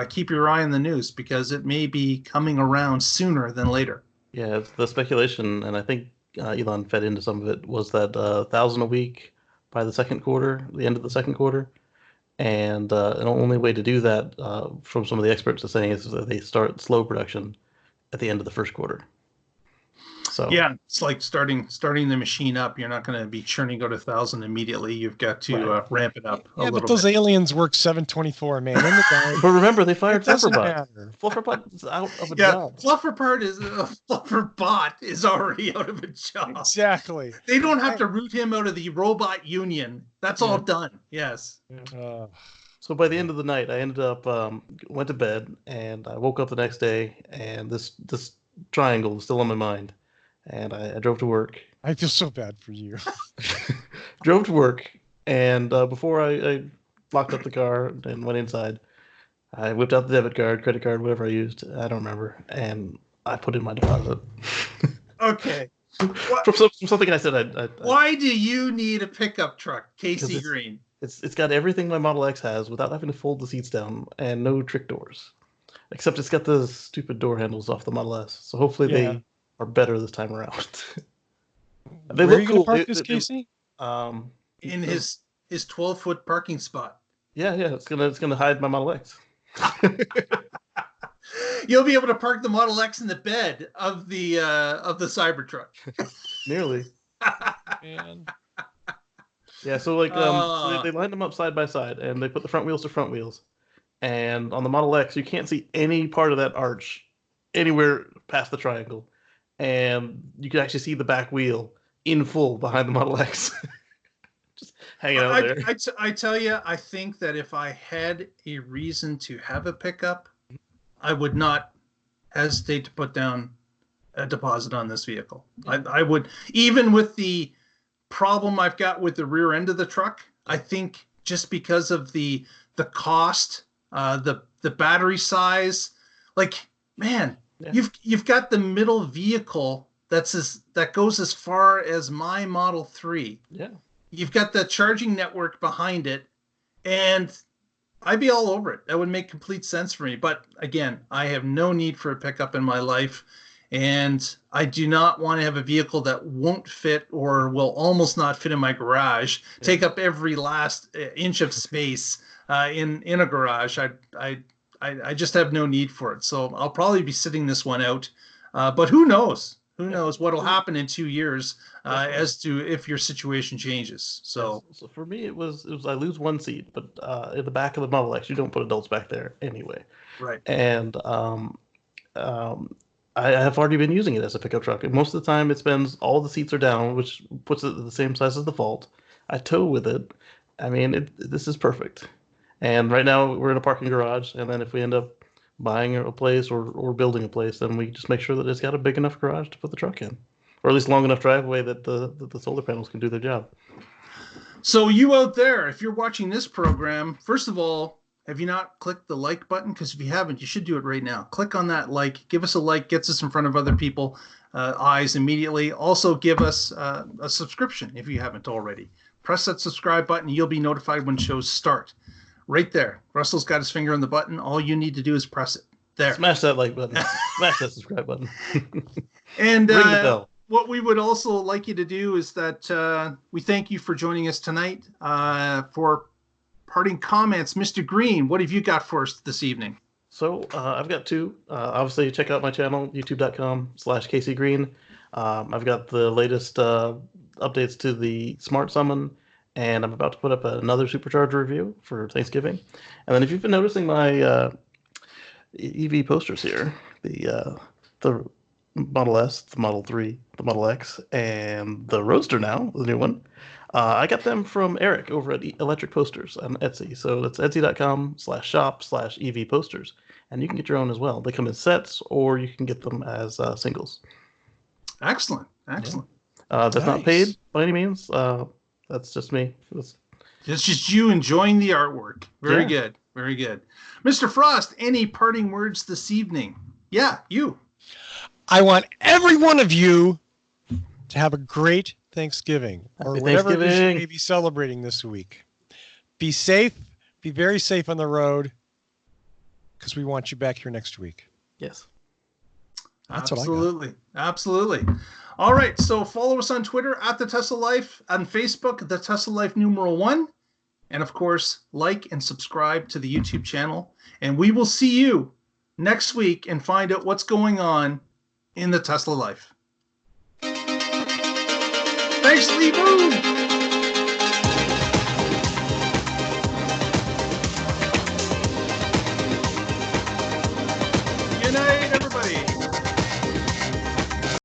keep your eye on the news because it may be coming around sooner than later. Yeah, the speculation, and I think Elon fed into some of it, was that 1,000 a week by the second quarter, the end of the second quarter. And the only way to do that, from some of the experts are saying, is that they start slow production at the end of the first quarter. So yeah, it's like starting the machine up. You're not going to be churning out 1,000 immediately. You've got to ramp it up. Yeah, but those aliens work 7/24, man. But remember, they fired Flufferbot. Flufferbot is out of a job. Flufferbot is already out of a job. Exactly. They don't have to root him out of the robot union. That's all done. Yes. So by the end of the night, I ended up went to bed, and I woke up the next day, and this triangle was still on my mind. And I drove to work. I feel so bad for you. Drove to work, and before I locked up the car and went inside, I whipped out the debit card, credit card, whatever I used. I don't remember. And I put in my deposit. Okay. From something I said. Why do you need a pickup truck, Casey Green? It's got everything my Model X has without having to fold the seats down and no trick doors. Except it's got the stupid door handles off the Model S. So hopefully they are better this time around. They Where look are you cool. Gonna park this, Casey? In his 12-foot parking spot. Yeah, it's gonna hide my Model X. You'll be able to park the Model X in the bed of the Cybertruck. Nearly. Man. Yeah, so so they lined them up side by side, and they put the front wheels to front wheels. And on the Model X, you can't see any part of that arch anywhere past the triangle. And you can actually see the back wheel in full behind the Model X. Just hanging out there. I tell you, I think that if I had a reason to have a pickup, I would not hesitate to put down a deposit on this vehicle. I would, even with the problem I've got with the rear end of the truck, I think just because of the cost, the battery size, like, man, Yeah. You've got the middle vehicle that goes as far as my Model 3. Yeah. You've got the charging network behind it, and I'd be all over it. That would make complete sense for me. But again, I have no need for a pickup in my life, and I do not want to have a vehicle that won't fit or will almost not fit in my garage, take up every last inch of space in a garage. I just have no need for it. So I'll probably be sitting this one out. But who knows? Who knows what will happen in 2 years as to if your situation changes. So, so for me, it was I lose one seat, but in the back of the Model X, you don't put adults back there anyway. right. And I have already been using it as a pickup truck. And most of the time, all the seats are down, which puts it the same size as the Vault. I tow with it. I mean, this is perfect. And right now, we're in a parking garage. And then if we end up buying a place or building a place, then we just make sure that it's got a big enough garage to put the truck in, or at least long enough driveway that the solar panels can do their job. So you out there, if you're watching this program, first of all, have you not clicked the like button? Because if you haven't, you should do it right now. Click on that like. Give us a like. Gets us in front of other people eyes immediately. Also, give us a subscription if you haven't already. Press that subscribe button. You'll be notified when shows start. Right there. Russell's got his finger on the button. All you need to do is press it. There. Smash that like button. Smash that subscribe button. And ring the bell. What we would also like you to do is that we thank you for joining us tonight. For parting comments, Mr. Green, what have you got for us this evening? So I've got two. Obviously, check out my channel, youtube.com/KCGreen. I've got the latest updates to the Smart Summon, and I'm about to put up another Supercharger review for Thanksgiving. And then if you've been noticing my EV posters here, the Model S, the Model 3, the Model X, and the Roadster now, the new one, I got them from Eric over at Electric Posters on Etsy. So it's etsy.com/shop/EV posters. And you can get your own as well. They come in sets, or you can get them as singles. Excellent. Yeah. That's nice. not paid by any means. That's just me. It's just you enjoying the artwork. Very good. Very good. Mr. Frost, any parting words this evening? Yeah, you. I want every one of you to have a great Thanksgiving or whatever it is you may be celebrating this week. Be safe. Be very safe on the road, because we want you back here next week. Yes. That's Absolutely. Absolutely. All right. So follow us on Twitter at The Tesla Life, on Facebook, The Tesla Life #1. And of course, like and subscribe to the YouTube channel. And we will see you next week and find out what's going on in the Tesla life. Thanks, Lee Boone. Good night, everybody.